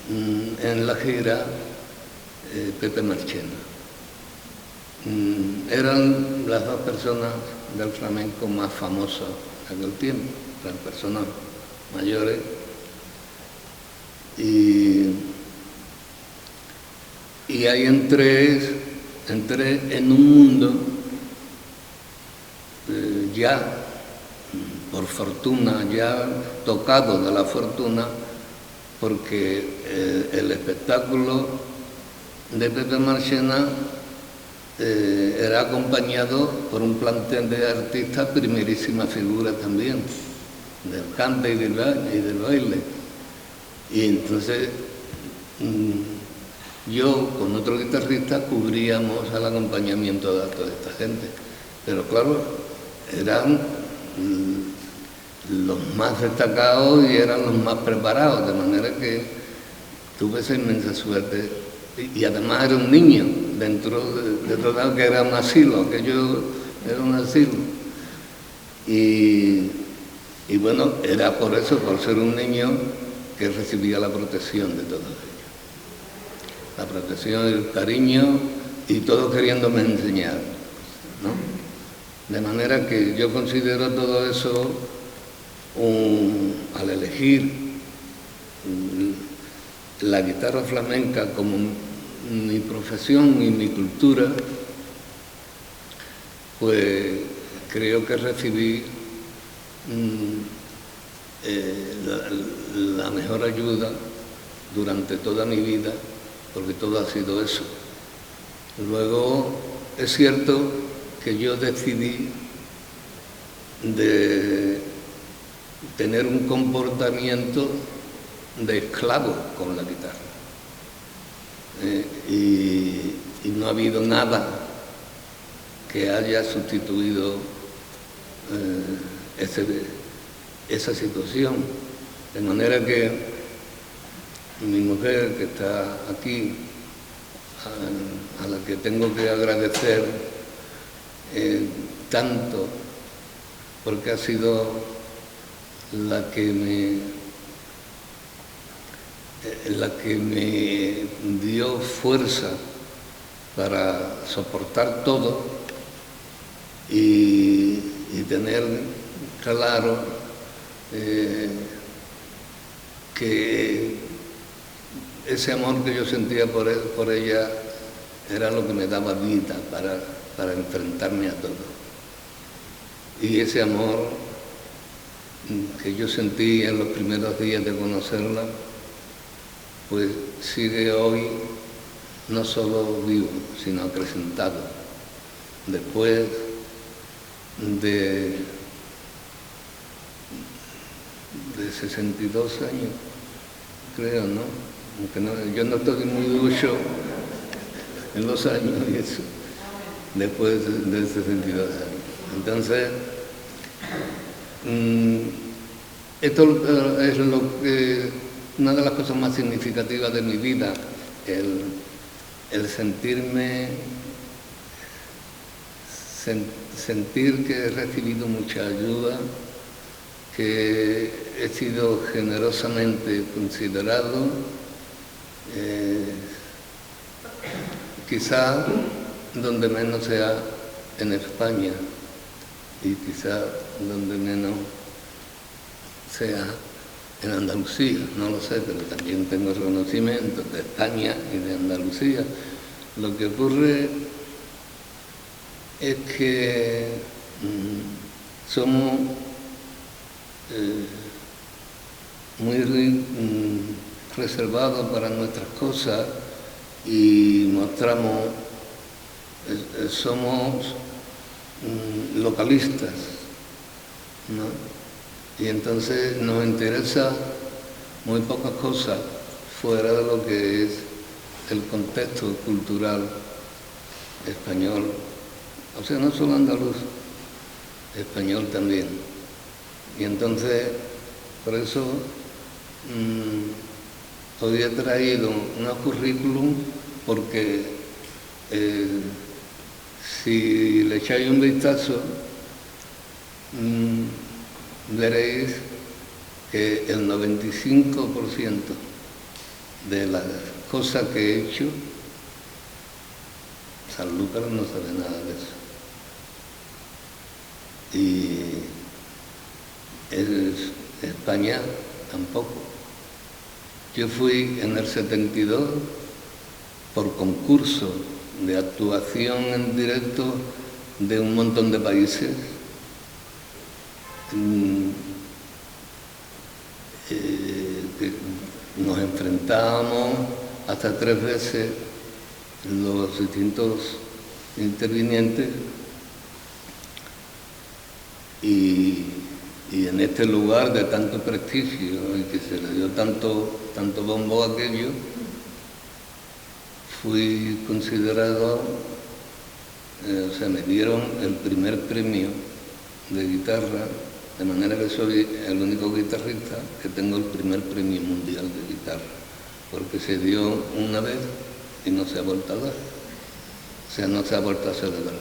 en la gira Pepe Marchena. Eran las dos personas del flamenco más famosas en aquel tiempo, eran personas mayores, y ahí entré en un mundo ya, por fortuna, ya tocado de la fortuna, porque el espectáculo de Pepe Marchena era acompañado por un plantel de artistas primerísima figura también, del cante y del baile. Y entonces yo con otro guitarrista cubríamos el acompañamiento de toda esta gente. Pero claro, eran los más destacados y eran los más preparados, de manera que tuve esa inmensa suerte. Y además era un niño, dentro de todo que era un asilo, aquello era un asilo. Y bueno, era por eso, por ser un niño, que recibía la protección de todos ellos. La protección, el cariño y todo queriéndome enseñar, ¿no? De manera que yo considero todo eso, al elegir la guitarra flamenca como mi profesión y mi cultura, pues creo que recibí la mejor ayuda durante toda mi vida, porque todo ha sido eso. Luego, es cierto que yo decidí de tener un comportamiento de esclavo con la guitarra. Y no ha habido nada que haya sustituido esa situación. De manera que mi mujer, que está aquí, a la que tengo que agradecer tanto, porque ha sido la que me dio fuerza para soportar todo y tener claro que ese amor que yo sentía por ella era lo que me daba vida para enfrentarme a todo. Y ese amor que yo sentí en los primeros días de conocerla, pues sigue hoy no solo vivo, sino acrecentado. Después de de 62 años, creo, ¿no? Aunque yo no estoy muy ducho en los años y eso, después de 62 años. Entonces, esto es una de las cosas más significativas de mi vida, el sentirme, sentir que he recibido mucha ayuda, que he sido generosamente considerado, quizá donde menos sea en España y quizá donde menos sea en Andalucía, no lo sé, pero también tengo reconocimientos de España y de Andalucía. Lo que ocurre es que somos muy reservados para nuestras cosas y mostramos, somos localistas, ¿no? Y entonces nos interesa muy pocas cosas fuera de lo que es el contexto cultural español, o sea, no solo andaluz, español también. Y entonces, por eso, hoy he traído unos currículum porque si le echáis un vistazo, veréis que el 95% de las cosas que he hecho, Sanlúcar no sabe nada de eso. Y España tampoco. Yo fui en el 72 por concurso de actuación en directo de un montón de países. Nos enfrentábamos hasta 3 veces los distintos intervinientes y en este lugar de tanto prestigio y que se le dio tanto bombo a aquello, fui considerado, o sea, me dieron el primer premio de guitarra, de manera que soy el único guitarrista que tengo el primer premio mundial de guitarra, porque se dio una vez y no se ha vuelto a dar, o sea, no se ha vuelto a celebrar.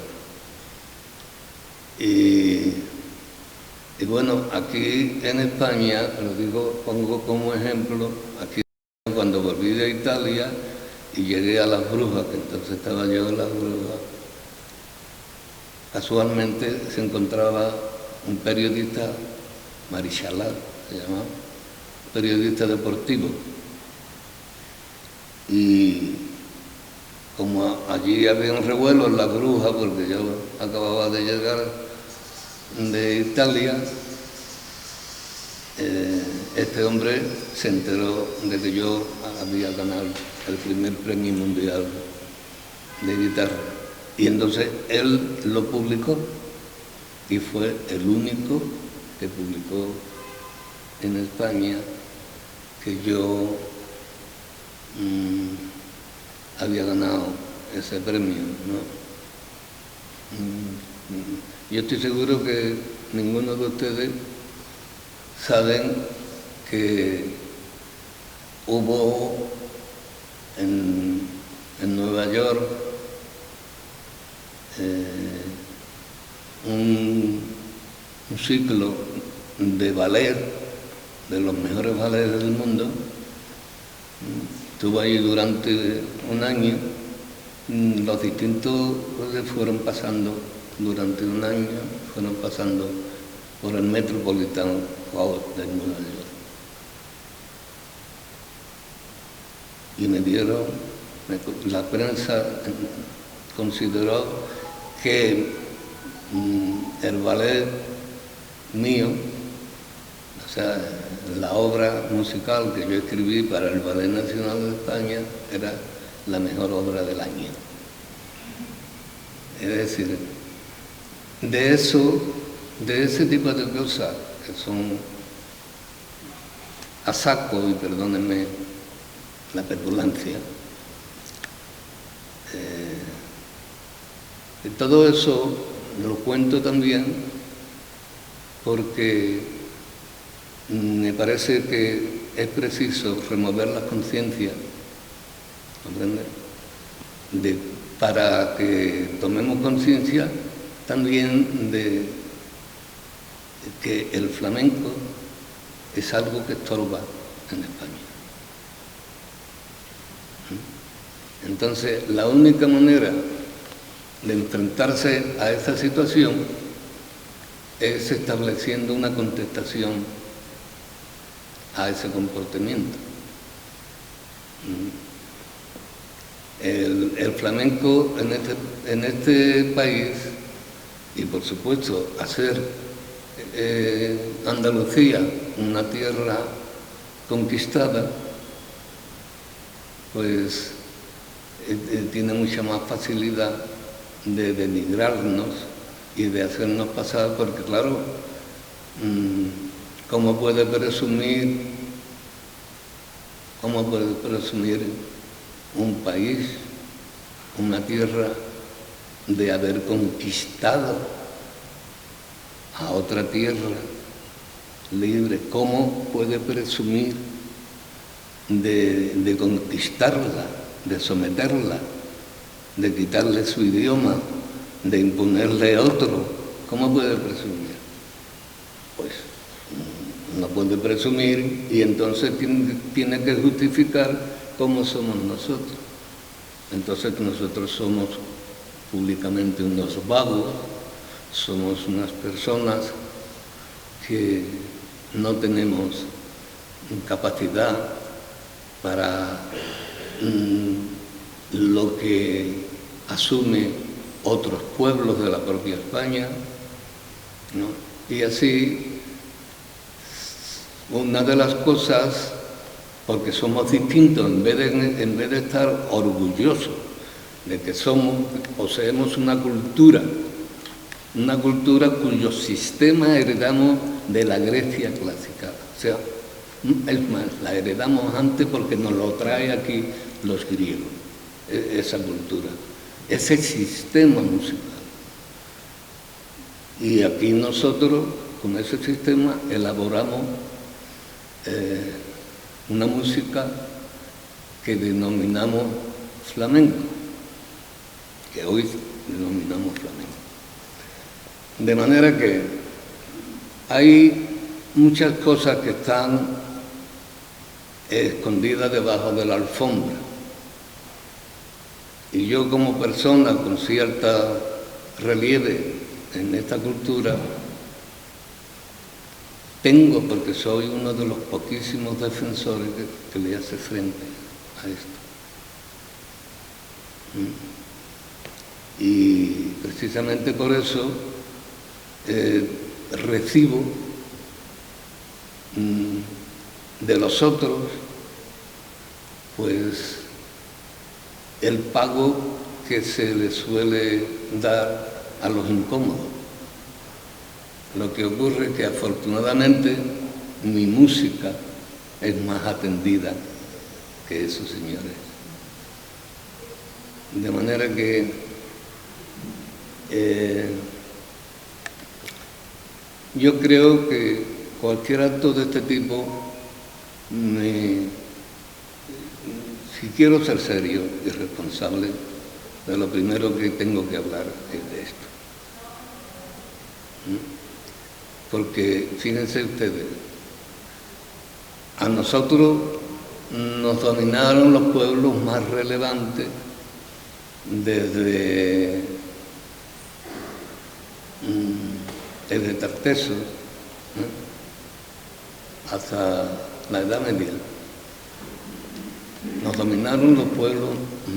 Y bueno, aquí en España, lo digo, pongo como ejemplo, aquí cuando volví de Italia y llegué a Las Brujas, que entonces estaba yo en Las Brujas, casualmente se encontraba un periodista, Marichalar se llamaba, periodista deportivo. Y como allí había un revuelo en Las Brujas, porque yo acababa de llegar de Italia, este hombre se enteró de que yo había ganado el primer premio mundial de guitarra. Y entonces él lo publicó y fue el único que publicó en España que yo había ganado ese premio, ¿no? Yo estoy seguro que ninguno de ustedes saben que hubo en Nueva York un ciclo de ballet, de los mejores ballets del mundo. Estuve ahí durante un año. Los distintos fueron pasando durante un año, fueron pasando por el Metropolitan Hall de Nueva York. Y me dieron, la prensa consideró que el ballet mío, o sea, la obra musical que yo escribí para el Ballet Nacional de España era la mejor obra del año. Es decir, de ese tipo de cosas que son a saco, y perdónenme la petulancia. Y todo eso lo cuento también porque me parece que es preciso remover la conciencia, ¿comprende? Para que tomemos conciencia también de que el flamenco es algo que estorba en España. Entonces, la única manera de enfrentarse a esta situación es estableciendo una contestación a ese comportamiento. El flamenco en este país, y por supuesto hacer Andalucía una tierra conquistada, pues tiene mucha más facilidad de denigrarnos y de hacernos pasar, porque claro, ¿cómo puede presumir un país, una tierra, de haber conquistado a otra tierra libre? ¿Cómo puede presumir de conquistarla, de someterla, de quitarle su idioma, de imponerle otro? ¿Cómo puede presumir? Pues no puede presumir, y entonces tiene que justificar cómo somos nosotros. Entonces nosotros somos públicamente unos vagos, somos unas personas que no tenemos capacidad para lo que asume otros pueblos de la propia España, ¿no? Y así, una de las cosas, porque somos distintos, en vez de estar orgullosos de que poseemos una cultura cuyo sistema heredamos de la Grecia clásica. O sea, es más, la heredamos antes porque nos lo trae aquí los griegos, esa cultura, ese sistema musical. Y aquí nosotros, con ese sistema, elaboramos una música que denominamos flamenco, que hoy denominamos flamenco. De manera que hay muchas cosas que están escondidas debajo de la alfombra. Y yo, como persona con cierta relieve en esta cultura, porque soy uno de los poquísimos defensores que le hace frente a esto. Y precisamente por eso recibo de los otros, pues, el pago que se les suele dar a los incómodos. Lo que ocurre es que afortunadamente mi música es más atendida que esos señores. De manera que yo creo que cualquier acto de este tipo, si quiero ser serio y responsable, de lo primero que tengo que hablar es de esto. Porque, fíjense ustedes, a nosotros nos dominaron los pueblos más relevantes desde Tartessos hasta la Edad Media. Nos dominaron los pueblos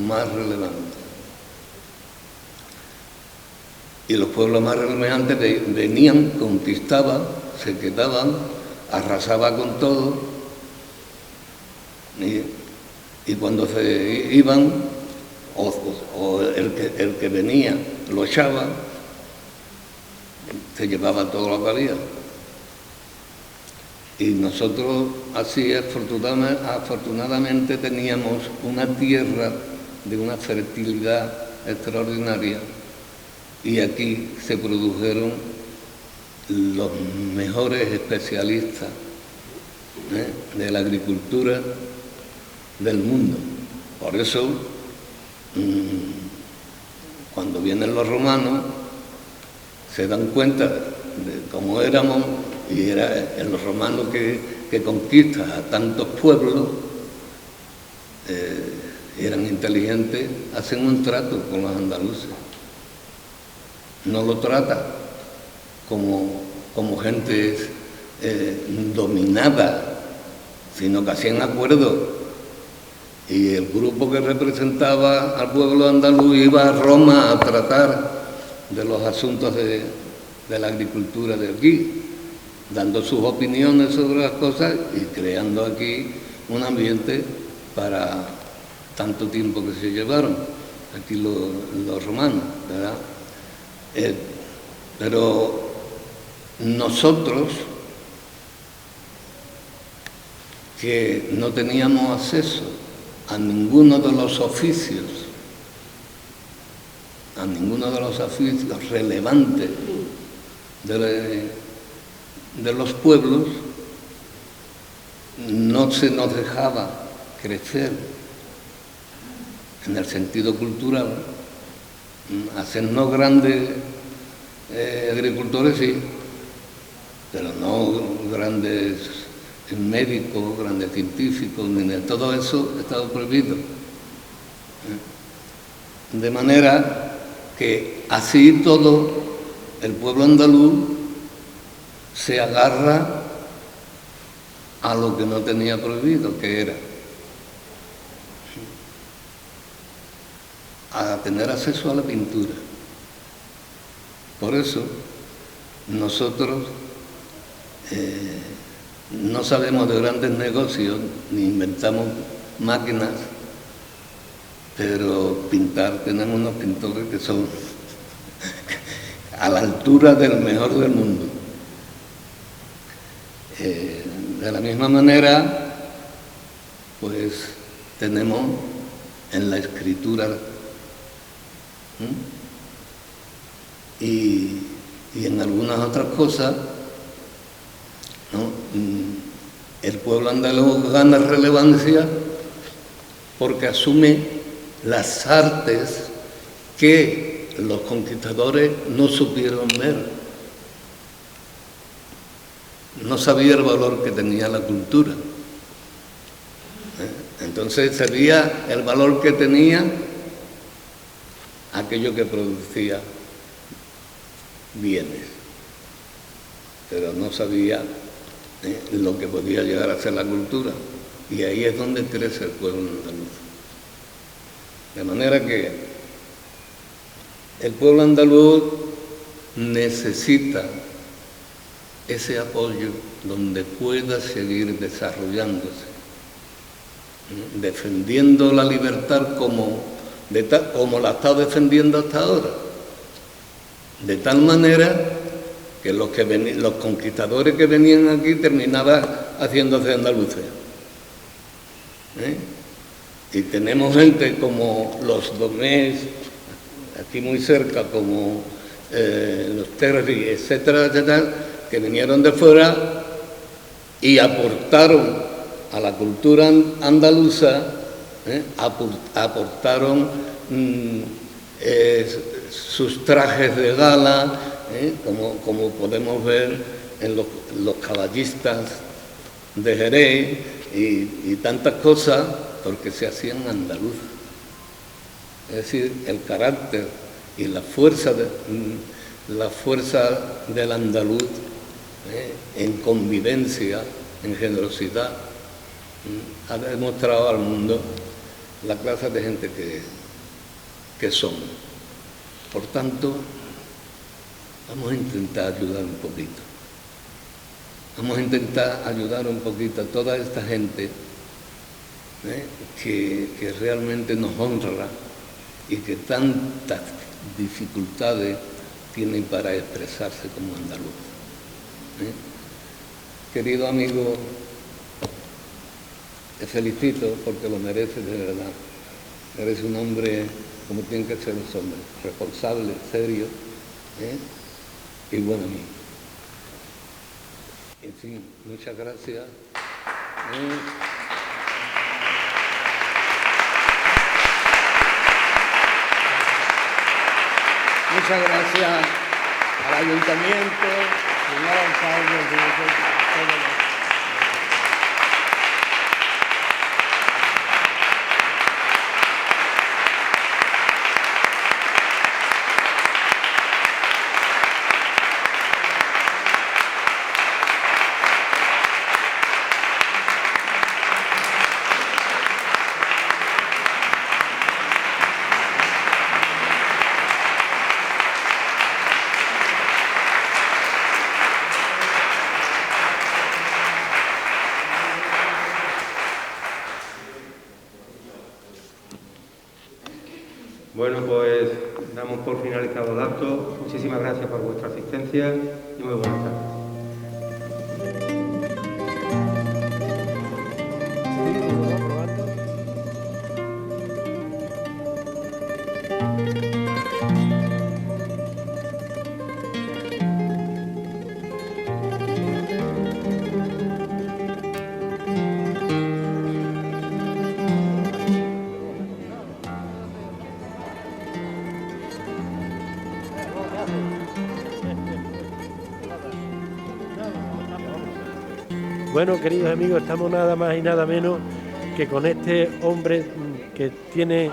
más relevantes. Y los pueblos más relevantes venían, conquistaban, se quedaban, arrasaban con todo. Y cuando se iban, o el que venía lo echaba, se llevaba toda la valía. Y nosotros así afortunadamente teníamos una tierra de una fertilidad extraordinaria y aquí se produjeron los mejores especialistas de la agricultura del mundo. Por eso, cuando vienen los romanos, se dan cuenta de cómo éramos, y era en los romanos que conquistan a tantos pueblos, eran inteligentes, hacen un trato con los andaluces. No lo tratan como gente dominada, sino que hacían acuerdos. Y el grupo que representaba al pueblo andaluz iba a Roma a tratar de los asuntos de la agricultura de aquí, dando sus opiniones sobre las cosas y creando aquí un ambiente para tanto tiempo que se llevaron aquí los romanos, ¿verdad? Pero nosotros, que no teníamos acceso a ninguno de los oficios, relevantes de los pueblos, no se nos dejaba crecer en el sentido cultural, hacernos grandes agricultores, sí, pero no grandes médicos, grandes científicos, ni de todo eso estaba prohibido. De manera que así todo el pueblo andaluz se agarra a lo que no tenía prohibido, que era a tener acceso a la pintura. Por eso nosotros no sabemos de grandes negocios, ni inventamos máquinas, pero pintar, tenemos unos pintores que son a la altura del mejor del mundo. De la misma manera, pues tenemos en la escritura y en algunas otras cosas, ¿no? El pueblo andaluz gana relevancia porque asume las artes que los conquistadores no supieron ver. No sabía el valor que tenía la cultura. Entonces sabía el valor que tenía aquello que producía bienes, pero no sabía lo que podía llegar a ser la cultura. Y ahí es donde crece el pueblo andaluz. De manera que el pueblo andaluz necesita ese apoyo donde pueda seguir desarrollándose, defendiendo la libertad como la ha estado defendiendo hasta ahora, de tal manera que los conquistadores que venían aquí terminaban haciéndose andaluces. Y tenemos gente como los Domés, aquí muy cerca, como los Terri, etcétera, etcétera, que vinieron de fuera y aportaron a la cultura andaluza, aportaron sus trajes de gala, como podemos ver en los caballistas de Jerez y tantas cosas, porque se hacían andaluz. Es decir, el carácter y la fuerza del andaluz en convivencia, en generosidad, ha demostrado al mundo la clase de gente que somos. Por tanto, vamos a intentar ayudar un poquito. Vamos a intentar ayudar un poquito a toda esta gente que realmente nos honra y que tantas dificultades tienen para expresarse como andaluz. Querido amigo, te felicito porque lo mereces de verdad. Eres un hombre como tienen que ser los hombres, responsable, serio, y buen amigo. En fin, muchas gracias. Muchas gracias al ayuntamiento, señor alcalde, director. Bueno, pues damos por finalizado el acto. Muchísimas gracias por vuestra asistencia y muy buenas tardes. Bueno, queridos amigos, estamos nada más y nada menos que con este hombre que tiene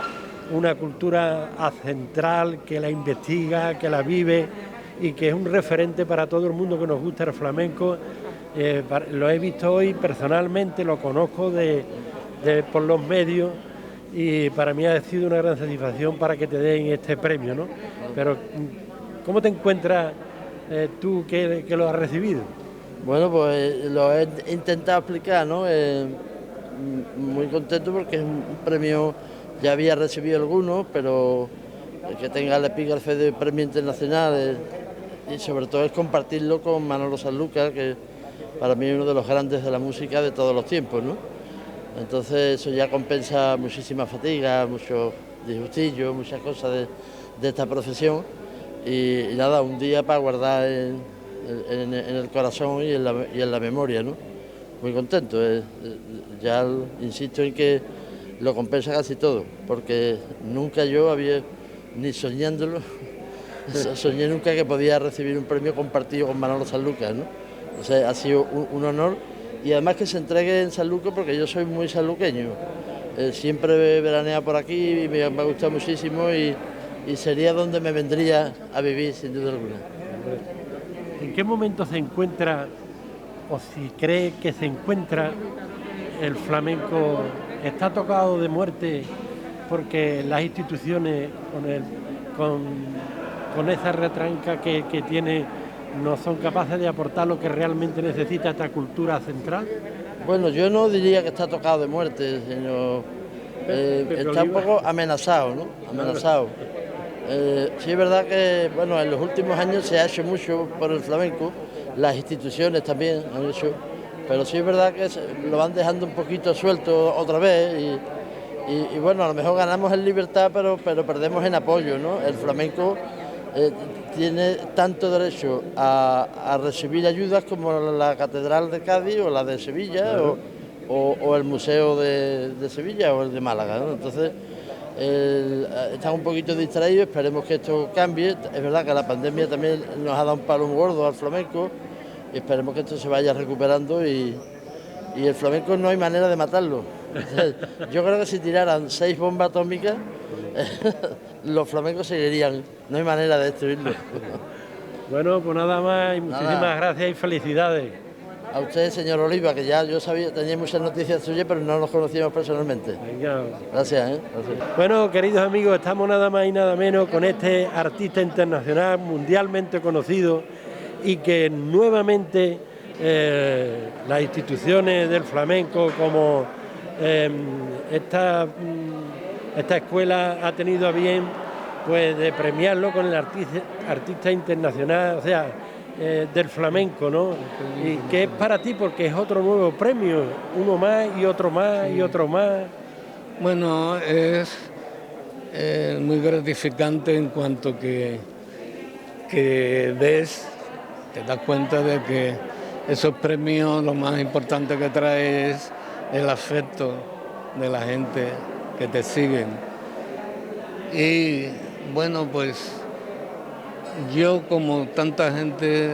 una cultura ancestral, que la investiga, que la vive y que es un referente para todo el mundo que nos gusta el flamenco. Lo he visto hoy personalmente, lo conozco por los medios y para mí ha sido una gran satisfacción para que te den este premio, ¿no? Pero, ¿cómo te encuentras tú que lo has recibido? Bueno, pues lo he intentado explicar, ¿no? Muy contento porque es un premio, ya había recibido algunos, pero que tenga el epígrafe de premio internacional y sobre todo es compartirlo con Manolo Sanlúcar, que para mí es uno de los grandes de la música de todos los tiempos, ¿no? Entonces eso ya compensa muchísima fatiga, muchos disgustillos, muchas cosas de esta profesión y nada, un día para guardar en el corazón y en la memoria, ¿no? Muy contento. Ya insisto en que lo compensa casi todo, porque nunca yo había, ni soñándolo, soñé nunca que podía recibir un premio compartido con Manolo Sanlúcar, ¿no? O sea, ha sido un honor y además que se entregue en Sanlúcar porque yo soy muy sanluqueño. Siempre veraneado por aquí y me ha gustado muchísimo y sería donde me vendría a vivir sin duda alguna. ¿En qué momento se encuentra, o si cree que se encuentra, el flamenco? ¿Está tocado de muerte porque las instituciones, con esa retranca que tiene, no son capaces de aportar lo que realmente necesita esta cultura central? Bueno, yo no diría que está tocado de muerte, sino está un poco amenazado, ¿no? Amenazado. Sí es verdad que bueno, en los últimos años se ha hecho mucho por el flamenco, las instituciones también han hecho, pero sí es verdad que lo van dejando un poquito suelto otra vez y bueno, a lo mejor ganamos en libertad, pero perdemos en apoyo, ¿no? El flamenco tiene tanto derecho a recibir ayudas como la Catedral de Cádiz o la de Sevilla, claro, o el Museo de Sevilla o el de Málaga, ¿no? Entonces están un poquito distraídos, esperemos que esto cambie. Es verdad que la pandemia también nos ha dado un palo muy gordo al flamenco y esperemos que esto se vaya recuperando y el flamenco no hay manera de matarlo. Entonces, yo creo que si tiraran 6 bombas atómicas los flamencos seguirían, no hay manera de destruirlo. Bueno, pues nada más y muchísimas gracias y felicidades. A usted, señor Oliva, que ya yo sabía, tenía muchas noticias suyas, pero no nos conocíamos personalmente. Venga. Gracias, Gracias. Bueno, queridos amigos, estamos nada más y nada menos con este artista internacional mundialmente conocido y que nuevamente las instituciones del flamenco como esta escuela ha tenido a bien pues de premiarlo con el artista internacional, o sea, del flamenco, ¿no? ¿Y qué es para ti? Porque es otro nuevo premio, uno más y otro más y otro más. Bueno, es muy gratificante en cuanto que te das cuenta de que esos premios lo más importante que trae es el afecto de la gente que te siguen. Y bueno, pues yo, como tanta gente,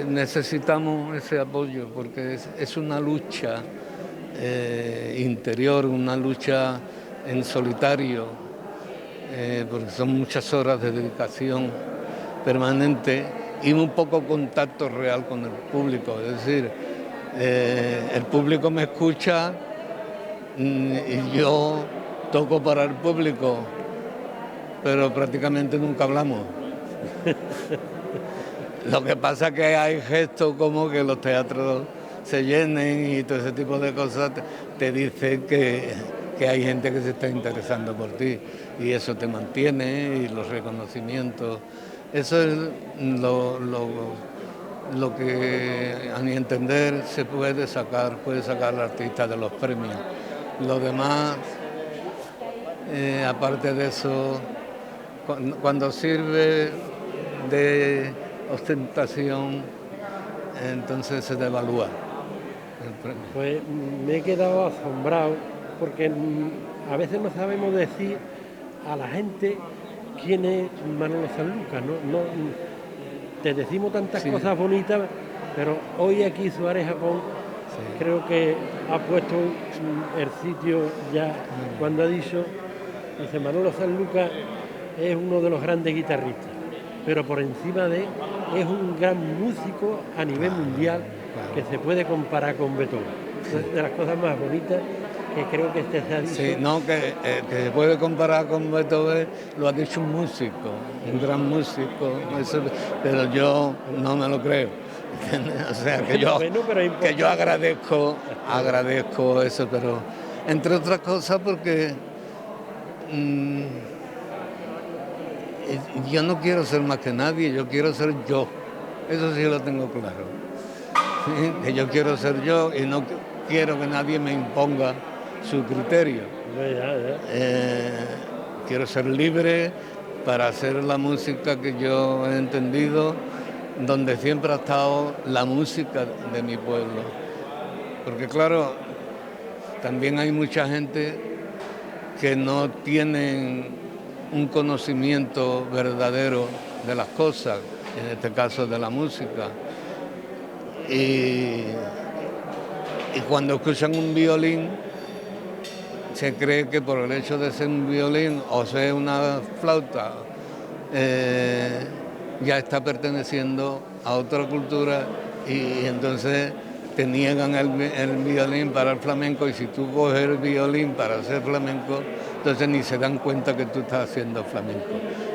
necesitamos ese apoyo porque es una lucha interior, una lucha en solitario, porque son muchas horas de dedicación permanente y un poco contacto real con el público. Es decir, el público me escucha y yo toco para el público, pero prácticamente nunca hablamos. Lo que pasa es que hay gestos como que los teatros se llenen y todo ese tipo de cosas te dicen que hay gente que se está interesando por ti y eso te mantiene, y los reconocimientos. Eso es lo que, a mi entender, se puede sacar al artista de los premios. Lo demás, aparte de eso, cuando sirve de ostentación, entonces se devalúa el premio. Pues me he quedado asombrado porque a veces no sabemos decir a la gente quién es Manolo Sanlúcar, ¿no? Te decimos tantas cosas bonitas, pero hoy aquí Suárez Japón creo que ha puesto el sitio ya cuando ha dicho, dice, Manolo Sanlúcar es uno de los grandes guitarristas, pero por encima de es un gran músico a nivel mundial que se puede comparar con Beethoven. Es de las cosas más bonitas que creo que se ha dicho. Sí, no, que se puede comparar con Beethoven, lo ha dicho un músico, un gran músico, eso, pero yo no me lo creo. O sea, que yo agradezco eso, pero entre otras cosas porque yo no quiero ser más que nadie, yo quiero ser yo. Eso sí lo tengo claro. ¿Sí? Que yo quiero ser yo y no quiero que nadie me imponga su criterio. Quiero ser libre para hacer la música que yo he entendido, donde siempre ha estado la música de mi pueblo. Porque claro, también hay mucha gente que no tienen un conocimiento verdadero de las cosas, en este caso de la música. Y cuando escuchan un violín, se cree que por el hecho de ser un violín o ser una flauta, ya está perteneciendo a otra cultura y entonces te niegan el violín para el flamenco, y si tú coges el violín para hacer flamenco, entonces ni se dan cuenta que tú estás haciendo flamenco,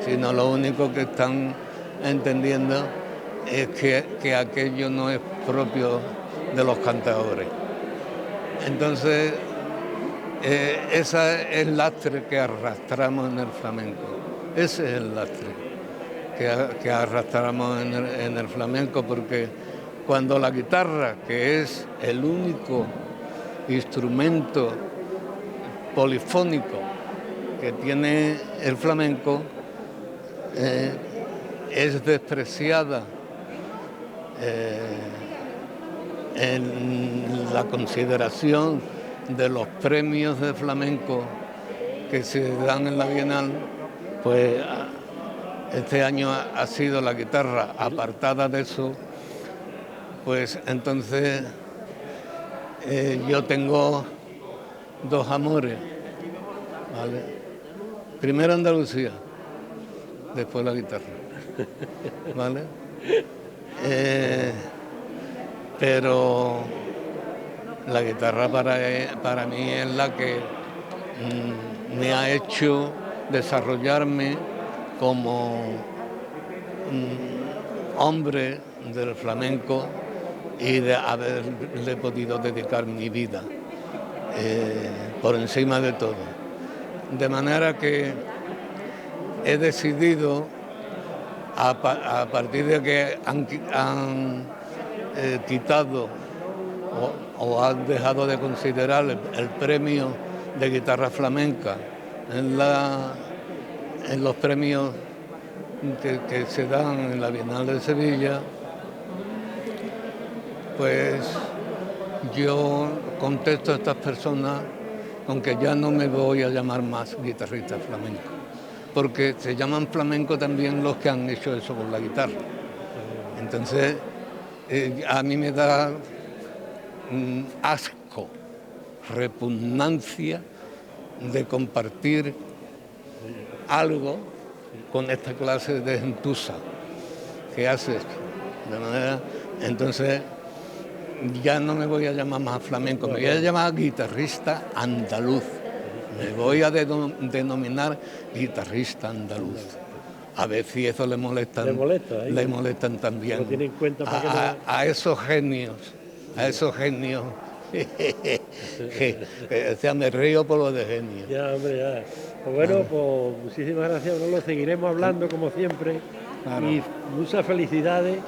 sino lo único que están entendiendo es que aquello no es propio de los cantadores. Entonces, ese es el lastre que arrastramos en el flamenco. Ese es el lastre que arrastramos en el flamenco, porque cuando la guitarra, que es el único instrumento polifónico que tiene el flamenco, es despreciada en la consideración de los premios de flamenco que se dan en la Bienal, pues este año ha sido la guitarra apartada de eso. Pues entonces yo tengo dos amores, ¿vale? Primero Andalucía, después la guitarra, ¿vale? Pero la guitarra para mí es la que me ha hecho desarrollarme como hombre del flamenco y de haberle podido dedicar mi vida por encima de todo. De manera que he decidido a partir de que han quitado o han dejado de considerar el premio de guitarra flamenca en los premios que se dan en la Bienal de Sevilla, pues yo contesto a estas personas con que ya no me voy a llamar más guitarrista flamenco, porque se llaman flamenco también los que han hecho eso con la guitarra. Entonces, a mí me da asco, repugnancia de compartir algo con esta clase de gentuza que hace esto. De manera, entonces, ya no me voy a llamar más flamenco, me voy a llamar guitarrista andaluz. Me voy a denominar guitarrista andaluz. A ver si eso le molesta. Le molestan también. Lo tiene en cuenta para que no... a esos genios. O sea, me río por lo de genio. Ya, hombre, ya. Pues bueno, pues muchísimas gracias, Manolo. Seguiremos hablando como siempre. Claro. Y muchas felicidades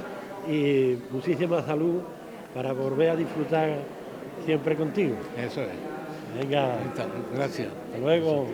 y muchísima salud para volver a disfrutar siempre contigo. Eso es. Venga. Gracias. Hasta luego.